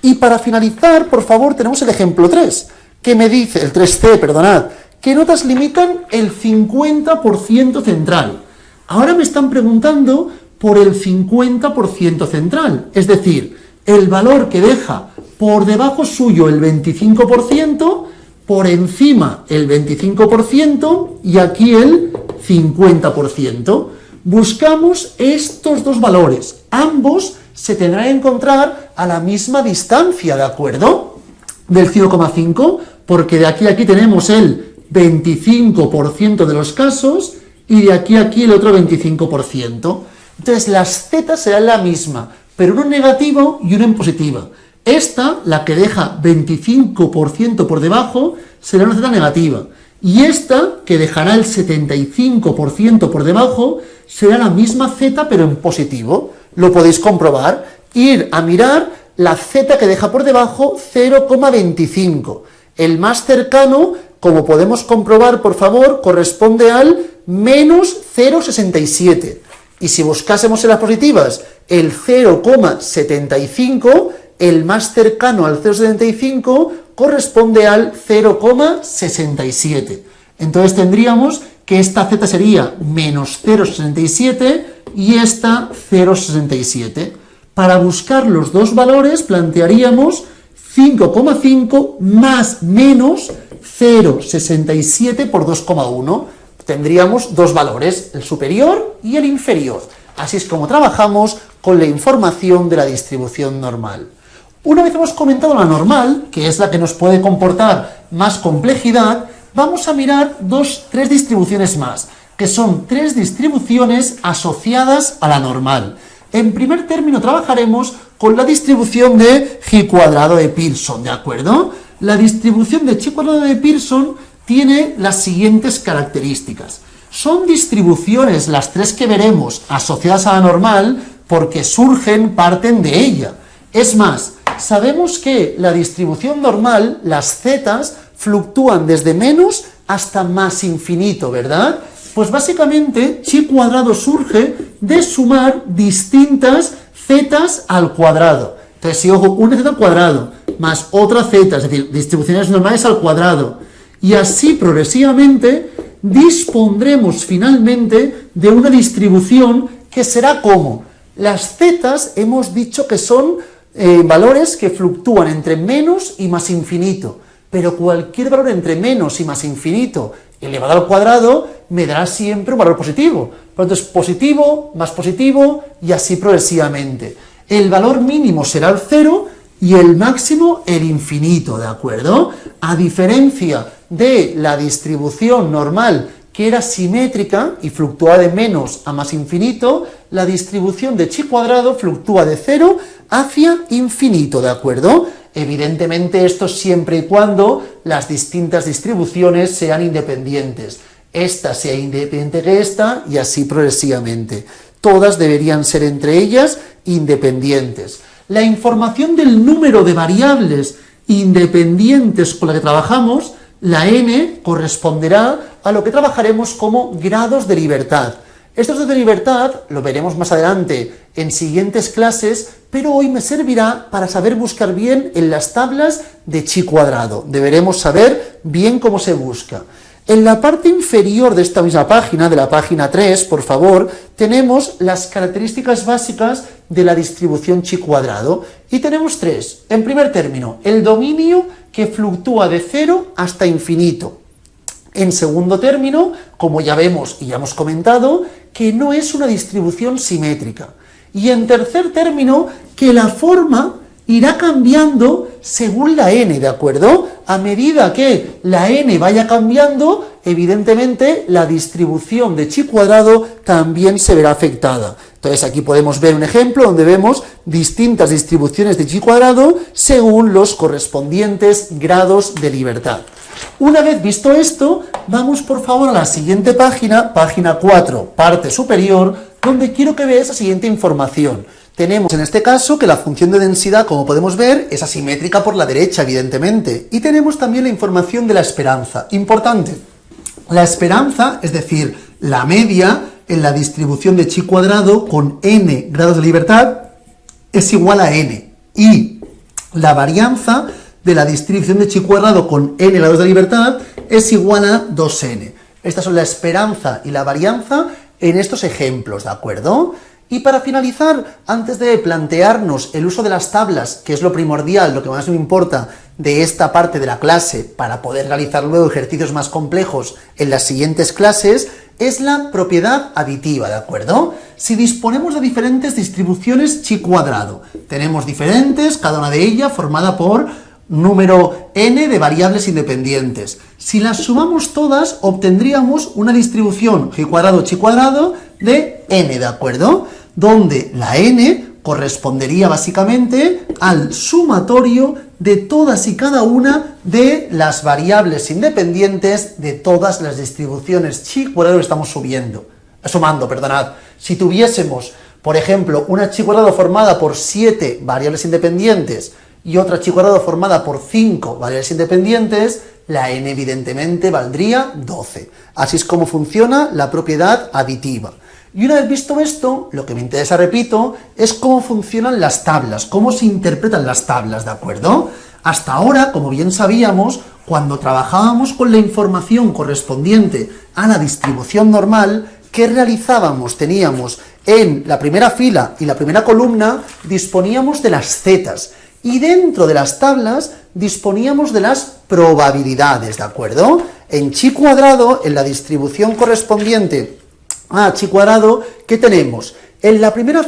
Y para finalizar, por favor, tenemos el ejemplo 3, que me dice, el 3C, perdonad, ¿qué notas limitan el 50% central? Ahora me están preguntando por el 50% central, es decir, el valor que deja por debajo suyo el 25%, por encima el 25% y aquí el 50%. Buscamos estos dos valores, ambos se tendrán que encontrar a la misma distancia, ¿de acuerdo? Del 5,5, porque de aquí a aquí tenemos el 25% de los casos y de aquí a aquí el otro 25%. Entonces las z serán la misma, pero uno en negativo y uno en positiva. La que deja 25% por debajo, será una z negativa. Y que dejará el 75% por debajo, será la misma z, pero en positivo. Lo podéis comprobar. Ir a mirar la z que deja por debajo 0,25. El más cercano, como podemos comprobar, por favor, corresponde al menos 0,67. Y si buscásemos en las positivas el 0,75, el más cercano al 0,75 corresponde al 0,67. Entonces tendríamos que esta z sería menos 0,67 y esta 0,67. Para buscar los dos valores plantearíamos 5,5 más menos 0,67 por 2,1. Tendríamos dos valores, el superior y el inferior. Así es como trabajamos con la información de la distribución normal. Una vez hemos comentado la normal, que es la que nos puede comportar más complejidad, vamos a mirar tres distribuciones más, que son tres distribuciones asociadas a la normal. En primer término trabajaremos con la distribución de Chi cuadrado de Pearson, ¿de acuerdo? La distribución de Chi cuadrado de Pearson tiene las siguientes características. Son distribuciones, las tres que veremos, asociadas a la normal, porque parten de ella. Es más, sabemos que la distribución normal, las zetas, fluctúan desde menos hasta más infinito, ¿verdad? Pues básicamente Chi cuadrado surge de sumar distintas zetas al cuadrado. Entonces, si ojo, una z al cuadrado más otra z, es decir, distribuciones normales al cuadrado, y así progresivamente dispondremos finalmente de una distribución que será como las zetas hemos dicho que son valores que fluctúan entre menos y más infinito, pero cualquier valor entre menos y más infinito elevado al cuadrado me dará siempre un valor positivo. Por lo tanto, es positivo, más positivo y así progresivamente. El valor mínimo será el 0 y el máximo el infinito, ¿de acuerdo? A diferencia de la distribución normal que era simétrica y fluctúa de menos a más infinito, la distribución de chi cuadrado fluctúa de 0 hacia infinito, ¿de acuerdo? Evidentemente esto siempre y cuando las distintas distribuciones sean independientes. Esta sea independiente que esta y así progresivamente. Todas deberían ser entre ellas independientes. La información del número de variables independientes con la que trabajamos, la n, corresponderá a lo que trabajaremos como grados de libertad. Estos grados de libertad lo veremos más adelante en siguientes clases, pero hoy me servirá para saber buscar bien en las tablas de chi cuadrado. Deberemos saber bien cómo se busca. En la parte inferior de esta misma página, de la página 3, por favor, tenemos las características básicas de la distribución chi cuadrado. Y tenemos tres. En primer término, el dominio que fluctúa de 0 hasta infinito. En segundo término, como ya vemos y ya hemos comentado, que no es una distribución simétrica. Y en tercer término, que la forma irá cambiando según la n, ¿de acuerdo? A medida que la n vaya cambiando, evidentemente la distribución de chi cuadrado también se verá afectada. Entonces aquí podemos ver un ejemplo donde vemos distintas distribuciones de chi cuadrado según los correspondientes grados de libertad. Una vez visto esto, vamos por favor a la siguiente página, página 4, parte superior, donde quiero que veáis la siguiente información. Tenemos en este caso que la función de densidad, como podemos ver, es asimétrica por la derecha, evidentemente. Y tenemos también la información de la esperanza. Importante, la esperanza, es decir, la media en la distribución de chi cuadrado con n grados de libertad, es igual a n. Y la varianza de la distribución de chi cuadrado con n grados de libertad es igual a 2n. Estas son la esperanza y la varianza en estos ejemplos, ¿de acuerdo? Y para finalizar, antes de plantearnos el uso de las tablas, que es lo primordial, lo que más me importa de esta parte de la clase para poder realizar luego ejercicios más complejos en las siguientes clases, es la propiedad aditiva, ¿de acuerdo? Si disponemos de diferentes distribuciones chi cuadrado, tenemos diferentes, cada una de ellas formada por número n de variables independientes. Si las sumamos todas, obtendríamos una distribución chi cuadrado de n, ¿de acuerdo? Donde la n correspondería básicamente al sumatorio de todas y cada una de las variables independientes de todas las distribuciones chi cuadrado que estamos sumando, perdonad. Si tuviésemos, por ejemplo, una chi cuadrado formada por 7 variables independientes y otra chi cuadrado formada por 5 variables independientes, la n evidentemente valdría 12. Así es como funciona la propiedad aditiva. Y una vez visto esto, lo que me interesa, repito, es cómo funcionan las tablas, cómo se interpretan las tablas, ¿de acuerdo? Hasta ahora, como bien sabíamos, cuando trabajábamos con la información correspondiente a la distribución normal, ¿qué realizábamos? Teníamos en la primera fila y la primera columna, disponíamos de las zetas, y dentro de las tablas disponíamos de las probabilidades, ¿de acuerdo? En chi cuadrado, en la distribución correspondiente a chi cuadrado, ¿qué tenemos? En la primera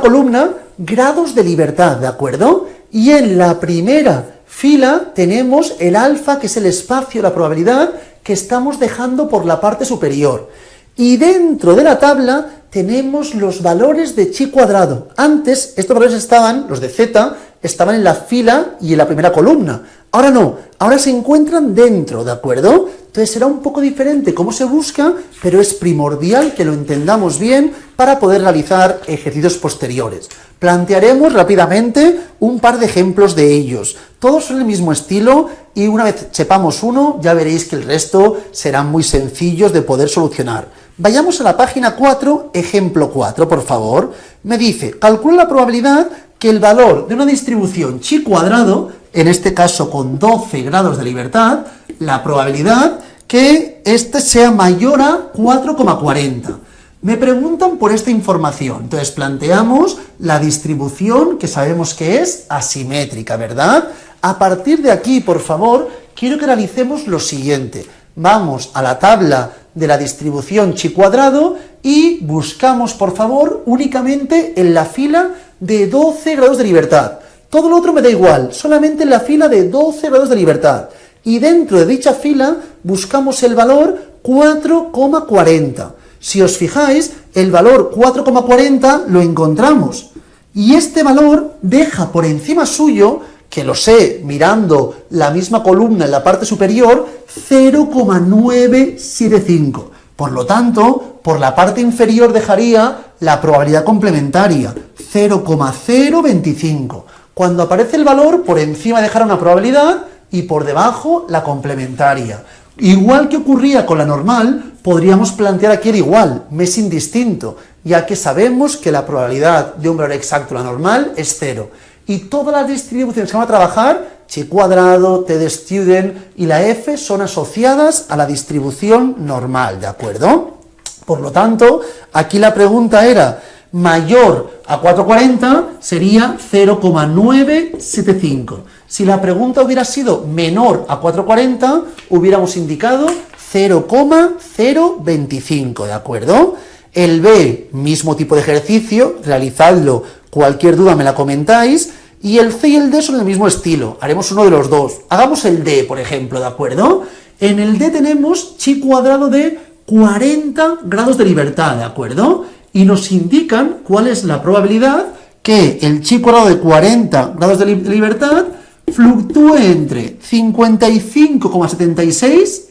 columna, grados de libertad, ¿de acuerdo? Y en la primera fila tenemos el alfa, que es el espacio, la probabilidad que estamos dejando por la parte superior. Y dentro de la tabla tenemos los valores de chi cuadrado. Antes, estos valores los de z, estaban en la fila y en la primera columna. Ahora no, ahora se encuentran dentro, ¿de acuerdo? Entonces será un poco diferente cómo se busca, pero es primordial que lo entendamos bien para poder realizar ejercicios posteriores. Plantearemos rápidamente un par de ejemplos de ellos. Todos son el mismo estilo y una vez sepamos uno, ya veréis que el resto serán muy sencillos de poder solucionar. Vayamos a la página 4, ejemplo 4, por favor. Me dice, calcula la probabilidad que el valor de una distribución chi cuadrado, en este caso con 12 grados de libertad, la probabilidad que este sea mayor a 4,40. Me preguntan por esta información, entonces planteamos la distribución que sabemos que es asimétrica, ¿verdad? A partir de aquí, por favor, quiero que realicemos lo siguiente. Vamos a la tabla de la distribución chi cuadrado y buscamos, por favor, únicamente en la fila de 12 grados de libertad. Todo lo otro me da igual, solamente en la fila de 12 grados de libertad. Y dentro de dicha fila buscamos el valor 4,40. Si os fijáis, el valor 4,40 lo encontramos. Y este valor deja por encima suyo, que lo sé mirando la misma columna en la parte superior, 0,975. Por lo tanto, por la parte inferior dejaría la probabilidad complementaria, 0,025. Cuando aparece el valor, por encima dejará una probabilidad y por debajo la complementaria. Igual que ocurría con la normal, podríamos plantear aquí el igual, mes indistinto, ya que sabemos que la probabilidad de un valor exacto, la normal, es 0. Y todas las distribuciones que van a trabajar, chi cuadrado, t de student y la f, son asociadas a la distribución normal, ¿de acuerdo? Por lo tanto, aquí la pregunta era mayor a 4,40, sería 0,975. Si la pregunta hubiera sido menor a 4,40, hubiéramos indicado 0,025, ¿de acuerdo? El B, mismo tipo de ejercicio, realizadlo, cualquier duda me la comentáis, y el C y el D son del mismo estilo, haremos uno de los dos. Hagamos el D, por ejemplo, ¿de acuerdo? En el D tenemos chi cuadrado de 40 grados de libertad, ¿de acuerdo? Y nos indican cuál es la probabilidad que el chi cuadrado de 40 grados de libertad fluctúe entre 55,76,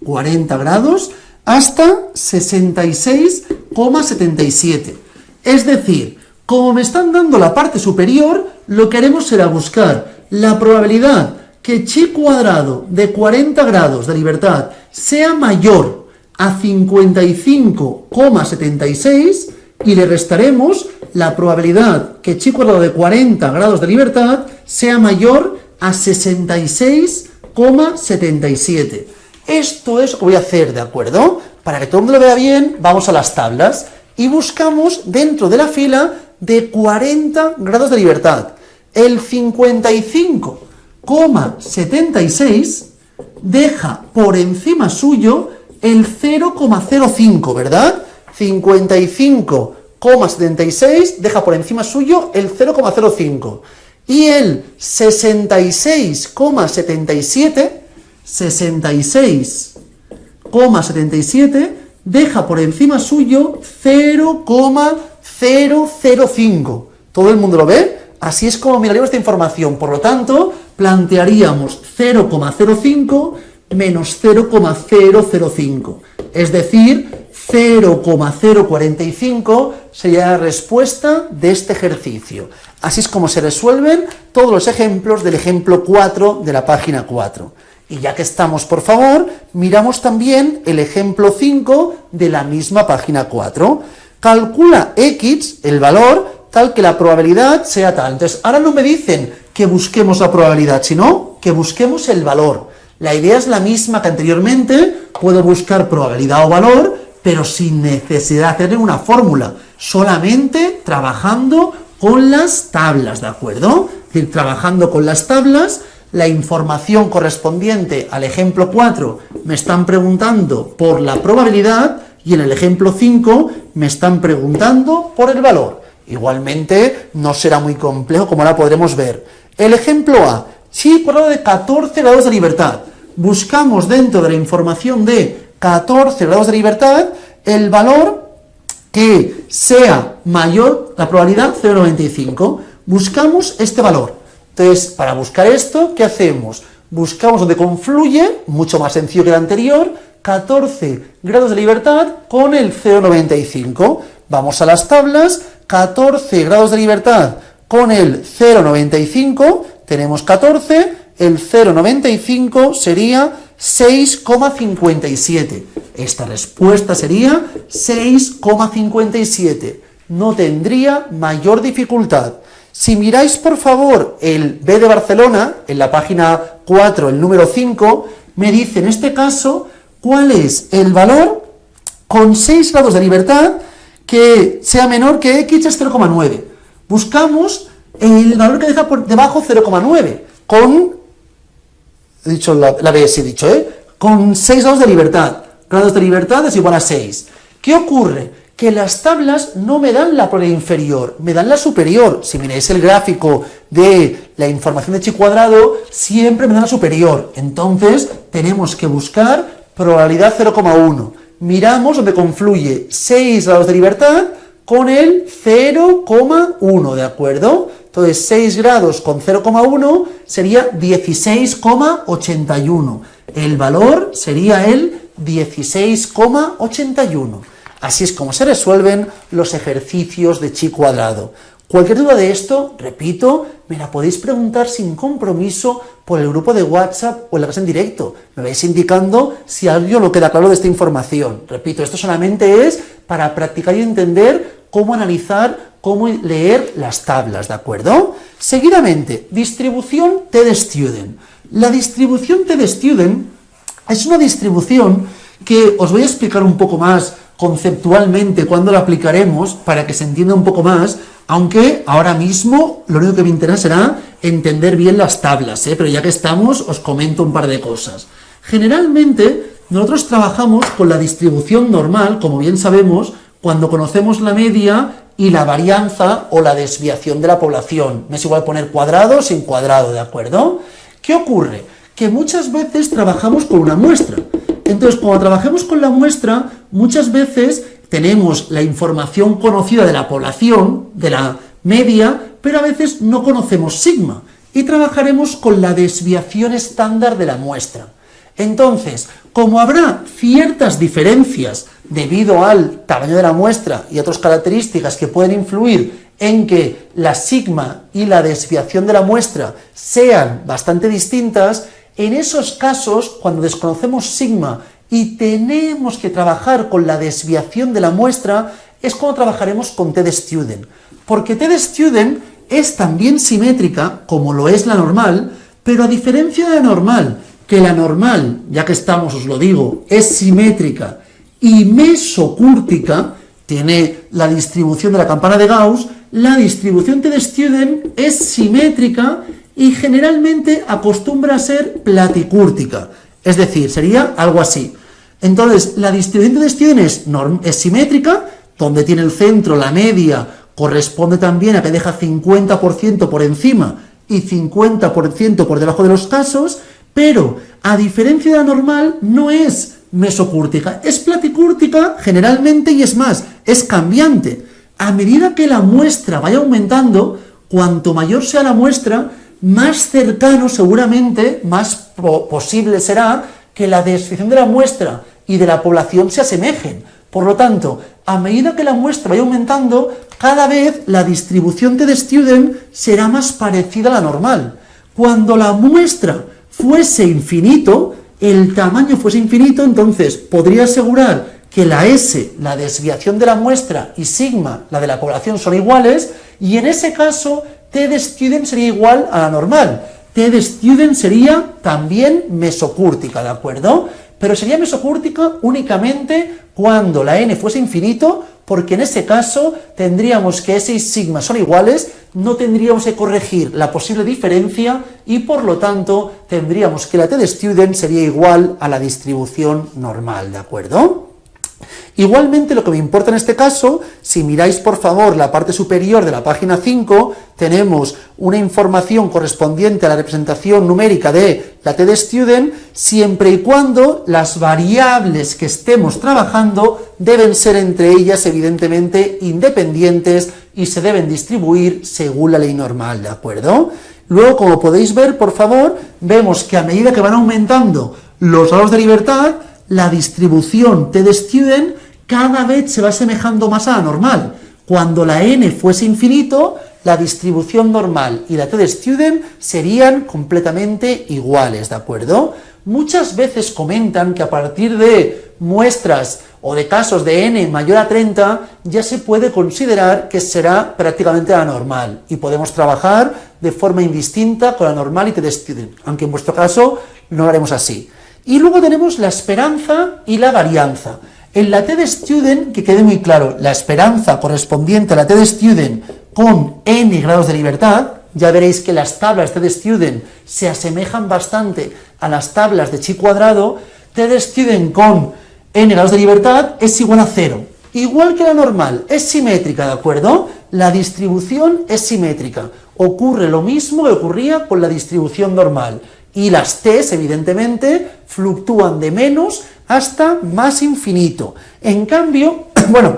40 grados, hasta 66,77. Es decir, como me están dando la parte superior, lo que haremos será buscar la probabilidad que chi cuadrado de 40 grados de libertad sea mayor a 55,76 y le restaremos la probabilidad que chi cuadrado de 40 grados de libertad sea mayor a 66,77. Esto es lo que voy a hacer, ¿de acuerdo? Para que todo el mundo lo vea bien, vamos a las tablas y buscamos dentro de la fila de 40 grados de libertad. El 55,76 deja por encima suyo el 0,05, ¿verdad? 55,76 deja por encima suyo el 0,05. Y el 66,77 deja por encima suyo 0,005. ¿Todo el mundo lo ve? Así es como miraríamos esta información. Por lo tanto, plantearíamos 0,05 menos 0,005. Es decir, 0,045 sería la respuesta de este ejercicio. Así es como se resuelven todos los ejemplos del ejemplo 4 de la página 4. Y ya que estamos, por favor, miramos también el ejemplo 5 de la misma página 4. Calcula x, el valor, tal que la probabilidad sea tal. Entonces, ahora no me dicen que busquemos la probabilidad, sino que busquemos el valor. La idea es la misma que anteriormente, puedo buscar probabilidad o valor, pero sin necesidad de tener una fórmula, solamente trabajando con las tablas, ¿de acuerdo? Es decir, trabajando con las tablas, la información correspondiente al ejemplo 4 me están preguntando por la probabilidad y en el ejemplo 5 me están preguntando por el valor. Igualmente no será muy complejo como ahora podremos ver. El ejemplo A, chi cuadrado de 14 grados de libertad. Buscamos dentro de la información de 14 grados de libertad el valor que sea mayor, la probabilidad 0,95. Buscamos este valor. Entonces, para buscar esto, ¿qué hacemos? Buscamos donde confluye, mucho más sencillo que el anterior, 14 grados de libertad con el 0,95. Vamos a las tablas, 14 grados de libertad con el 0,95, tenemos 14, el 0,95 sería 6,57. Esta respuesta sería 6,57. No tendría mayor dificultad. Si miráis, por favor, el B de Barcelona, en la página 4, el número 5, me dice en este caso cuál es el valor con 6 grados de libertad que sea menor que x es 0,9. Buscamos el valor que deja por debajo 0,9 con, he dicho la B, sí he dicho, con 6 grados de libertad. Grados de libertad es igual a 6. ¿Qué ocurre? Que las tablas no me dan la probabilidad inferior, me dan la superior. Si miráis el gráfico de la información de chi cuadrado, siempre me dan la superior. Entonces, tenemos que buscar probabilidad 0,1. Miramos donde confluye 6 grados de libertad con el 0,1, ¿de acuerdo? Entonces, 6 grados con 0,1 sería 16,81. El valor sería el 16,81. Así es como se resuelven los ejercicios de chi cuadrado. Cualquier duda de esto, repito, me la podéis preguntar sin compromiso por el grupo de WhatsApp o en la clase en directo. Me vais indicando si algo no queda claro de esta información. Repito, esto solamente es para practicar y entender cómo analizar, cómo leer las tablas, ¿de acuerdo? Seguidamente, distribución TD-Student. La distribución TD-Student es una distribución que os voy a explicar un poco más conceptualmente cuando la aplicaremos para que se entienda un poco más, aunque ahora mismo lo único que me interesa será entender bien las tablas, pero ya que estamos os comento un par de cosas. Generalmente nosotros trabajamos con la distribución normal, como bien sabemos, cuando conocemos la media y la varianza o la desviación de la población. Me es igual poner cuadrado o sin cuadrado, ¿de acuerdo? ¿Qué ocurre? Que muchas veces trabajamos con una muestra. Entonces, cuando trabajemos con la muestra, muchas veces tenemos la información conocida de la población, de la media, pero a veces no conocemos sigma, y trabajaremos con la desviación estándar de la muestra. Entonces, como habrá ciertas diferencias debido al tamaño de la muestra y otras características que pueden influir en que la sigma y la desviación de la muestra sean bastante distintas, en esos casos, cuando desconocemos sigma y tenemos que trabajar con la desviación de la muestra, es cuando trabajaremos con TD-Student. Porque TD-Student es también simétrica, como lo es la normal, pero a diferencia de la normal, que la normal, ya que estamos, os lo digo, es simétrica y mesocúrtica, tiene la distribución de la campana de Gauss, la distribución TD-Student es simétrica y generalmente acostumbra a ser platicúrtica, es decir, sería algo así. Entonces, la distribución TD-Student es simétrica, donde tiene el centro, la media, corresponde también a que deja 50% por encima y 50% por debajo de los casos, pero a diferencia de la normal, no es mesocúrtica, es platicúrtica generalmente y es más, es cambiante. A medida que la muestra vaya aumentando, cuanto mayor sea la muestra, más cercano seguramente, más posible será que la desviación de la muestra y de la población se asemejen. Por lo tanto, a medida que la muestra vaya aumentando, cada vez la distribución TD-Student será más parecida a la normal. Cuando la muestra fuese infinito, el tamaño fuese infinito, entonces podría asegurar que la S, la desviación de la muestra, y sigma, la de la población, son iguales, y en ese caso TD-Student sería igual a la normal. TD-Student sería también mesocúrtica, ¿de acuerdo? Pero sería mesocúrtica únicamente cuando la n fuese infinito, porque en ese caso tendríamos que S y sigma son iguales, no tendríamos que corregir la posible diferencia y por lo tanto tendríamos que la TD-Student sería igual a la distribución normal, ¿de acuerdo? Igualmente, lo que me importa en este caso, si miráis por favor la parte superior de la página 5, tenemos una información correspondiente a la representación numérica de la TD-Student, siempre y cuando las variables que estemos trabajando deben ser entre ellas evidentemente independientes y se deben distribuir según la ley normal, ¿de acuerdo? Luego, como podéis ver, por favor, vemos que a medida que van aumentando los grados de libertad, la distribución TD-Student cada vez se va asemejando más a la normal. Cuando la n fuese infinito, la distribución normal y la TD-Student serían completamente iguales, ¿de acuerdo? muchas veces comentan que a partir de muestras o de casos de n mayor a 30 ya se puede considerar que será prácticamente la normal y podemos trabajar de forma indistinta con la normal y t-student, aunque en vuestro caso no lo haremos así. Y luego tenemos la esperanza y la varianza. En la t-student, que quede muy claro, la esperanza correspondiente a la t-student con n grados de libertad, ya veréis que las tablas t-student se asemejan bastante a las tablas de chi cuadrado. t-student con n grados de libertad es igual a 0. Igual que la normal, es simétrica, ¿de acuerdo? La distribución es simétrica. Ocurre lo mismo que ocurría con la distribución normal. Y las t's, evidentemente, fluctúan de menos hasta más infinito. En cambio, bueno,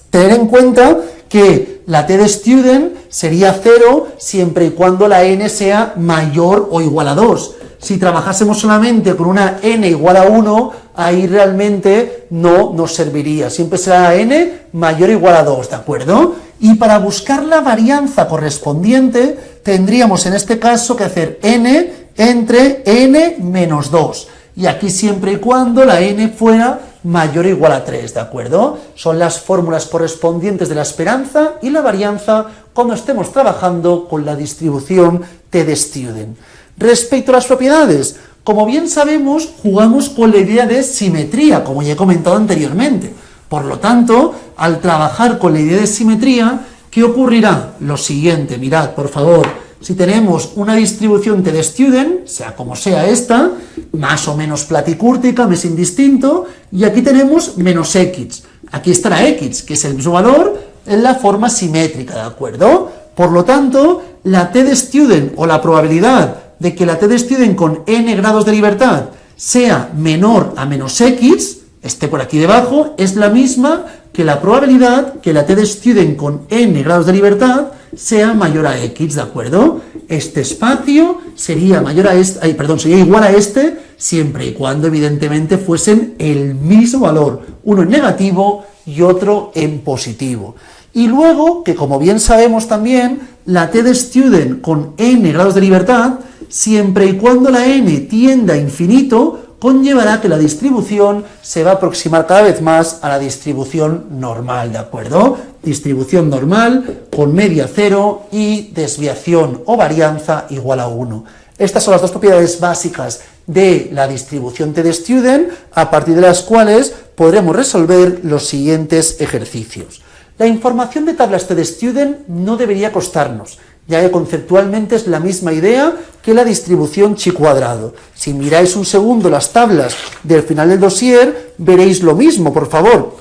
tener en cuenta que la t-student sería 0 siempre y cuando la n sea mayor o igual a 2. Si trabajásemos solamente con una n igual a 1, ahí realmente no nos serviría. Siempre será n mayor o igual a 2, ¿de acuerdo? Y para buscar la varianza correspondiente, tendríamos en este caso que hacer n entre n menos 2. Y aquí siempre y cuando la n fuera mayor o igual a 3, ¿de acuerdo? Son las fórmulas correspondientes de la esperanza y la varianza cuando estemos trabajando con la distribución t-student. Respecto a las propiedades, como bien sabemos, jugamos con la idea de simetría, como ya he comentado anteriormente. Por lo tanto, al trabajar con la idea de simetría, ¿qué ocurrirá? Lo siguiente, mirad, por favor. Si tenemos una distribución t-student, sea como sea esta, más o menos platicúrtica, me es indistinto, y aquí tenemos menos x. Aquí estará x, que es el mismo valor en la forma simétrica, ¿de acuerdo? Por lo tanto, la t-student o la probabilidad de que la t-student con n grados de libertad sea menor a menos x, esté por aquí debajo, es la misma que la probabilidad que la t-student con n grados de libertad sea mayor a x, ¿de acuerdo? Este espacio sería mayor a este, sería igual a este, siempre y cuando evidentemente fuesen el mismo valor, uno en negativo y otro en positivo. Y luego, que como bien sabemos también, la t-student con n grados de libertad, siempre y cuando la n tienda a infinito, conllevará que la distribución se va a aproximar cada vez más a la distribución normal, ¿de acuerdo? Distribución normal con media 0 y desviación o varianza igual a 1. Estas son las dos propiedades básicas de la distribución t-student, a partir de las cuales podremos resolver los siguientes ejercicios. La información de tablas t-student no debería costarnos, ya que conceptualmente es la misma idea que la distribución chi cuadrado. Si miráis un segundo las tablas del final del dossier, veréis lo mismo, por favor.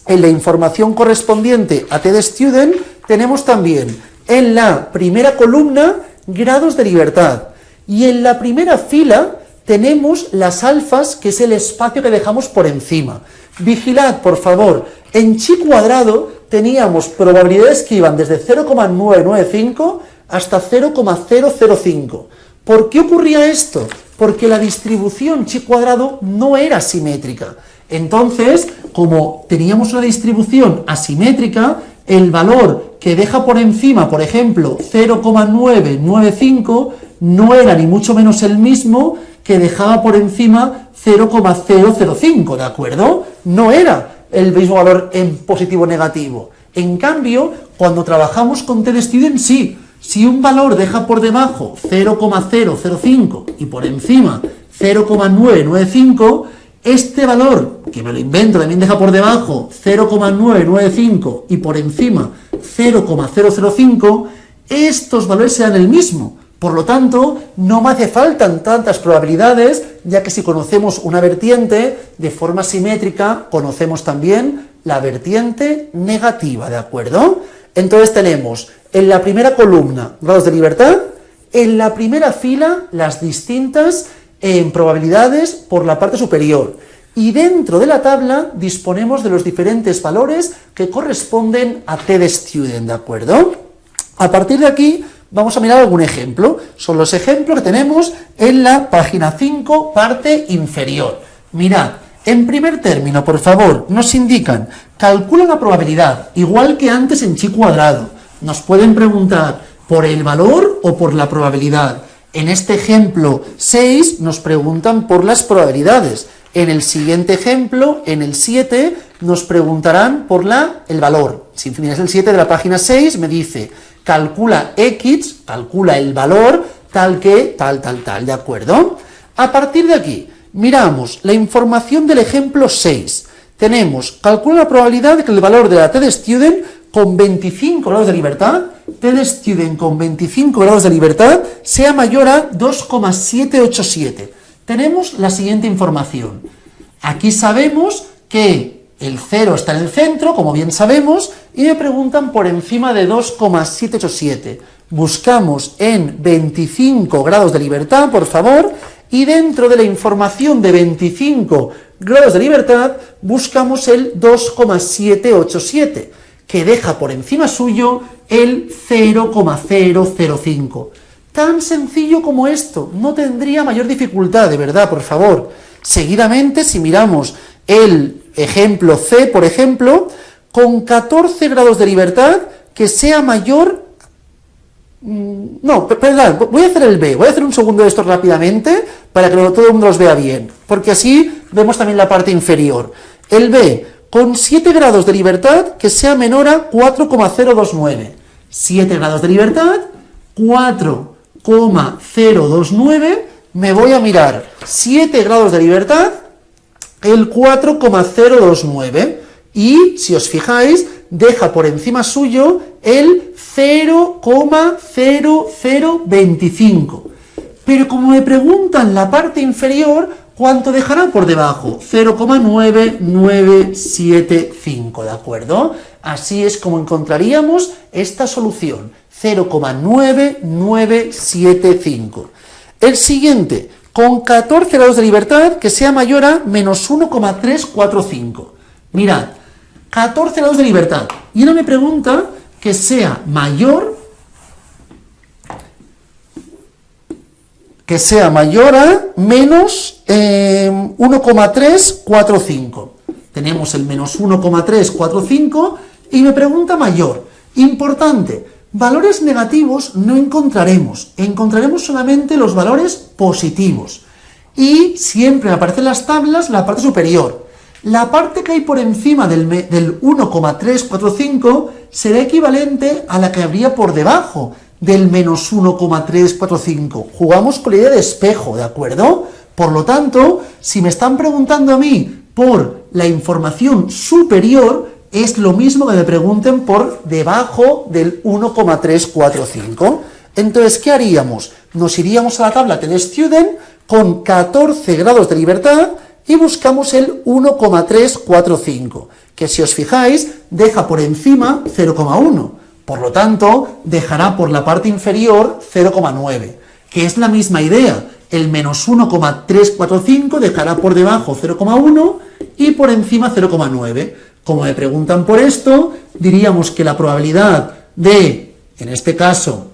En la información correspondiente a t-student tenemos también en la primera columna grados de libertad y en la primera fila tenemos las alfas, que es el espacio que dejamos por encima. Vigilad, por favor, en chi cuadrado teníamos probabilidades que iban desde 0,995 hasta 0,005. ¿Por qué ocurría esto? Porque la distribución chi cuadrado no era simétrica. Entonces, como teníamos una distribución asimétrica, el valor que deja por encima, por ejemplo, 0,995, no era ni mucho menos el mismo que dejaba por encima 0,005, ¿de acuerdo? No era el mismo valor en positivo o negativo. En cambio, cuando trabajamos con t-student, sí. Si un valor deja por debajo 0,005 y por encima 0,995, este valor, que me lo invento, también deja por debajo 0,995 y por encima 0,005, estos valores serán el mismo. Por lo tanto, no me hace falta tantas probabilidades, ya que si conocemos una vertiente de forma simétrica, conocemos también la vertiente negativa, ¿de acuerdo? Entonces tenemos en la primera columna grados de libertad, en la primera fila las distintas probabilidades por la parte superior, y dentro de la tabla disponemos de los diferentes valores que corresponden a t-student, ¿de acuerdo? A partir de aquí vamos a mirar algún ejemplo. Son los ejemplos que tenemos en la página 5, parte inferior. Mirad, en primer término, por favor, nos indican, calcula la probabilidad, igual que antes en chi cuadrado. Nos pueden preguntar por el valor o por la probabilidad. En este ejemplo 6 nos preguntan por las probabilidades. En el siguiente ejemplo, en el 7, nos preguntarán por el valor. Si miras el 7 de la página 6, me dice, calcula X, calcula el valor, tal que, tal, ¿de acuerdo? A partir de aquí, miramos la información del ejemplo 6. Tenemos, calcula la probabilidad de que el valor de la TDStudent con 25 grados de libertad, TDStudent con 25 grados de libertad, sea mayor a 2,787. Tenemos la siguiente información. Aquí sabemos que el 0 está en el centro, como bien sabemos, y me preguntan por encima de 2,787. Buscamos en 25 grados de libertad, por favor, y dentro de la información de 25 grados de libertad, buscamos el 2,787, que deja por encima suyo el 0,005. Tan sencillo como esto, no tendría mayor dificultad, de verdad, por favor. Seguidamente, si miramos el ejemplo C, por ejemplo, con 14 grados de libertad, que sea mayor... No, perdón, voy a hacer el B, voy a hacer un segundo de esto rápidamente, para que todo el mundo los vea bien, porque así vemos también la parte inferior. El B, con 7 grados de libertad, que sea menor a 4,029. 7 grados de libertad, 4,029, me voy a mirar 7 grados de libertad, el 4,029, y si os fijáis, deja por encima suyo el 0,0025. Pero como me preguntan la parte inferior, ¿cuánto dejará por debajo? 0,9975, ¿de acuerdo? Así es como encontraríamos esta solución, 0,9975. El siguiente, con 14 grados de libertad, que sea mayor a menos 1,345. Mirad, 14 grados de libertad. Y ahora me pregunta que sea mayor a menos 1,345. Tenemos el menos 1,345 y me pregunta mayor. Importante, valores negativos no encontraremos solamente los valores positivos. Y siempre me aparecen las tablas la parte superior. La parte que hay por encima del 1,345 será equivalente a la que habría por debajo del menos 1,345. Jugamos con la idea de espejo, ¿de acuerdo? Por lo tanto, si me están preguntando a mí por la información superior, es lo mismo que me pregunten por debajo del 1,345. Entonces, ¿qué haríamos? Nos iríamos a la tabla TDStudent con 14 grados de libertad y buscamos el 1,345, que si os fijáis, deja por encima 0,1. Por lo tanto, dejará por la parte inferior 0,9, que es la misma idea. El menos 1,345 dejará por debajo 0,1 y por encima 0,9. Como me preguntan por esto, diríamos que la probabilidad de, en este caso,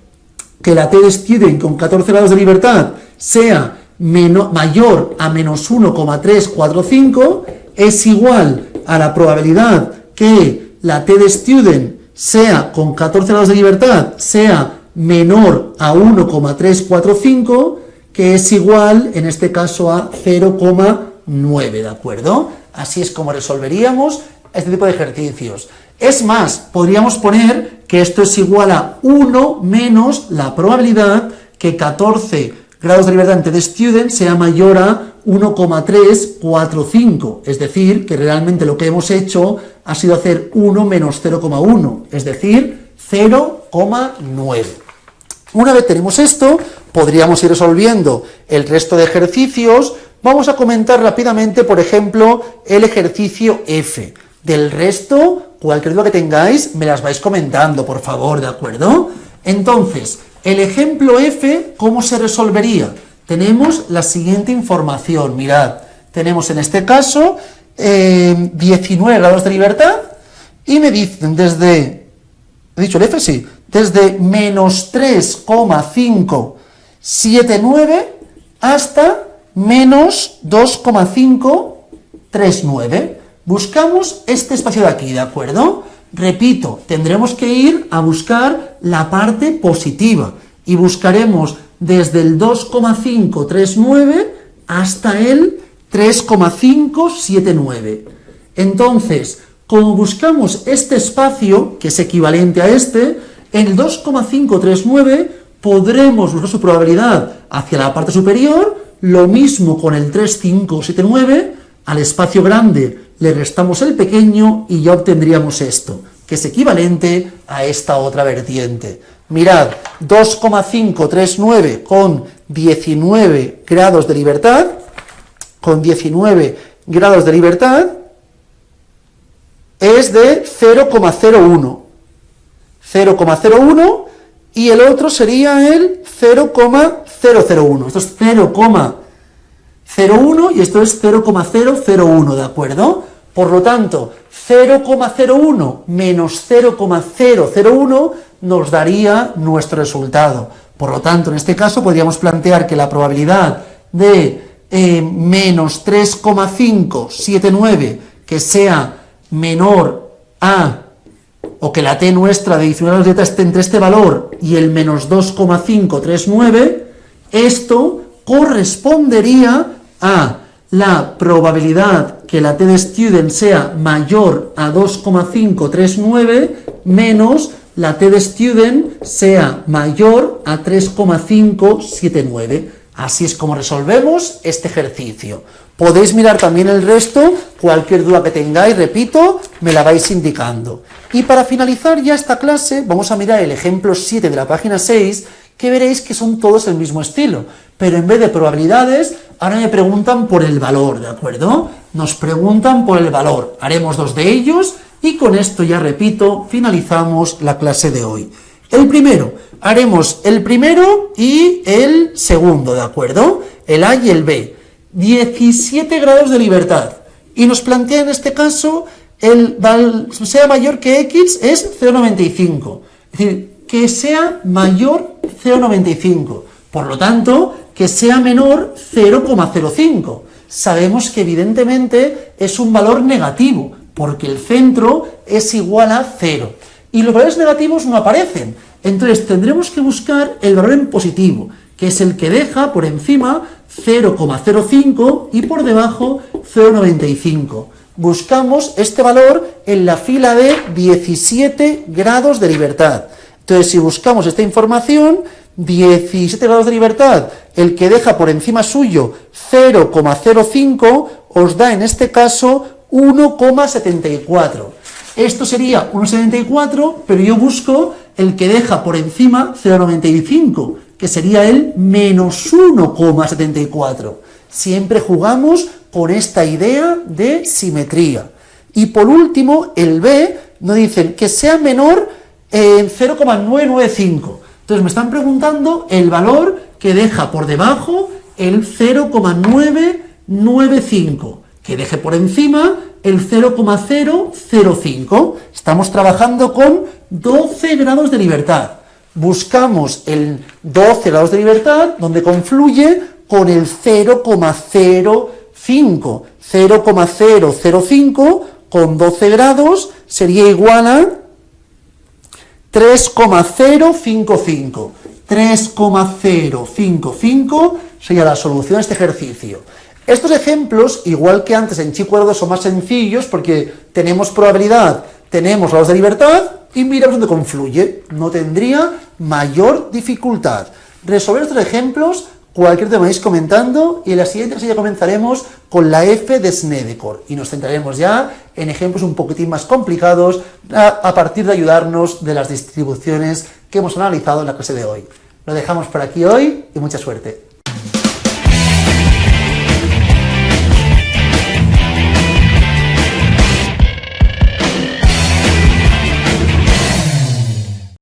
que la TDStudent con 14 grados de libertad sea mayor a menos 1,345 es igual a la probabilidad que la TDStudent sea con 14 grados de libertad sea menor a 1,345, que es igual, en este caso, a 0,9, ¿de acuerdo? Así es como resolveríamos este tipo de ejercicios. Es más, podríamos poner que esto es igual a 1 menos la probabilidad que 14 grados de libertad en TDStudent sea mayor a 1,345, es decir, que realmente lo que hemos hecho ha sido hacer 1 menos 0,1, es decir, 0,9. Una vez tenemos esto, podríamos ir resolviendo el resto de ejercicios. Vamos a comentar rápidamente, por ejemplo, el ejercicio F. Del resto, cualquier duda que tengáis, me las vais comentando, por favor, ¿de acuerdo? Entonces, el ejemplo F, ¿cómo se resolvería? Tenemos la siguiente información, mirad, tenemos en este caso 19 grados de libertad y me dicen desde, ¿he dicho el F? Sí, desde menos 3,579 hasta menos 2,539. Buscamos este espacio de aquí, ¿de acuerdo? Repito, tendremos que ir a buscar la parte positiva y buscaremos desde el 2,539 hasta el 3,579. Entonces, como buscamos este espacio, que es equivalente a este, en el 2,539 podremos buscar su probabilidad hacia la parte superior, lo mismo con el 3,579, al espacio grande le restamos el pequeño y ya obtendríamos esto, que es equivalente a esta otra vertiente. Mirad, 2,539 con 19 grados de libertad, es de 0,01. 0,01 y el otro sería el 0,001. Esto es 0,01 y esto es 0,001, ¿de acuerdo? Por lo tanto, 0,01 menos 0,001 nos daría nuestro resultado. Por lo tanto, en este caso podríamos plantear que la probabilidad de menos 3,579 que sea menor a, o que la t nuestra de 19 grados de esté entre este valor y el menos 2,539, esto correspondería a la probabilidad que la t de student sea mayor a 2,539 menos la t de student sea mayor a 3,579. Así es como resolvemos este ejercicio. Podéis mirar también el resto, cualquier duda que tengáis, repito, me la vais indicando. Y para finalizar ya esta clase, vamos a mirar el ejemplo 7 de la página 6, que veréis que son todos el mismo estilo, pero en vez de probabilidades, ahora me preguntan por el valor, ¿de acuerdo? Nos preguntan por el valor, haremos dos de ellos, y con esto ya repito, finalizamos la clase de hoy. El primero, haremos el primero y el segundo, ¿de acuerdo? El A y el B. 17 grados de libertad. Y nos plantea en este caso, sea mayor que X es 0,95. Es decir, que sea mayor 0,95. Por lo tanto, que sea menor 0,05. Sabemos que evidentemente es un valor negativo, porque el centro es igual a 0. Y los valores negativos no aparecen. Entonces tendremos que buscar el valor en positivo, que es el que deja por encima 0,05 y por debajo 0,95. Buscamos este valor en la fila de 17 grados de libertad. Entonces, si buscamos esta información, 17 grados de libertad, el que deja por encima suyo 0,05, os da en este caso 1,74. Esto sería 1,74, pero yo busco el que deja por encima 0,95, que sería el menos 1,74. Siempre jugamos con esta idea de simetría. Y por último, el B nos dicen que sea menor en 0,995. Entonces me están preguntando el valor que deja por debajo el 0,995, que deje por encima el 0,005. Estamos trabajando con 12 grados de libertad. Buscamos el 12 grados de libertad, donde confluye con el 0,05. 0,005 con 12 grados sería igual a 3,055. 3,055 sería la solución a este ejercicio. Estos ejemplos, igual que antes en chi cuadrado, son más sencillos porque tenemos probabilidad, tenemos grados de libertad y miramos dónde confluye. No tendría mayor dificultad. Resolver estos ejemplos, cualquier tema vais comentando, y en la siguiente clase ya comenzaremos con la F de Snedeker y nos centraremos ya en ejemplos un poquitín más complicados a partir de ayudarnos de las distribuciones que hemos analizado en la clase de hoy. Lo dejamos por aquí hoy y mucha suerte.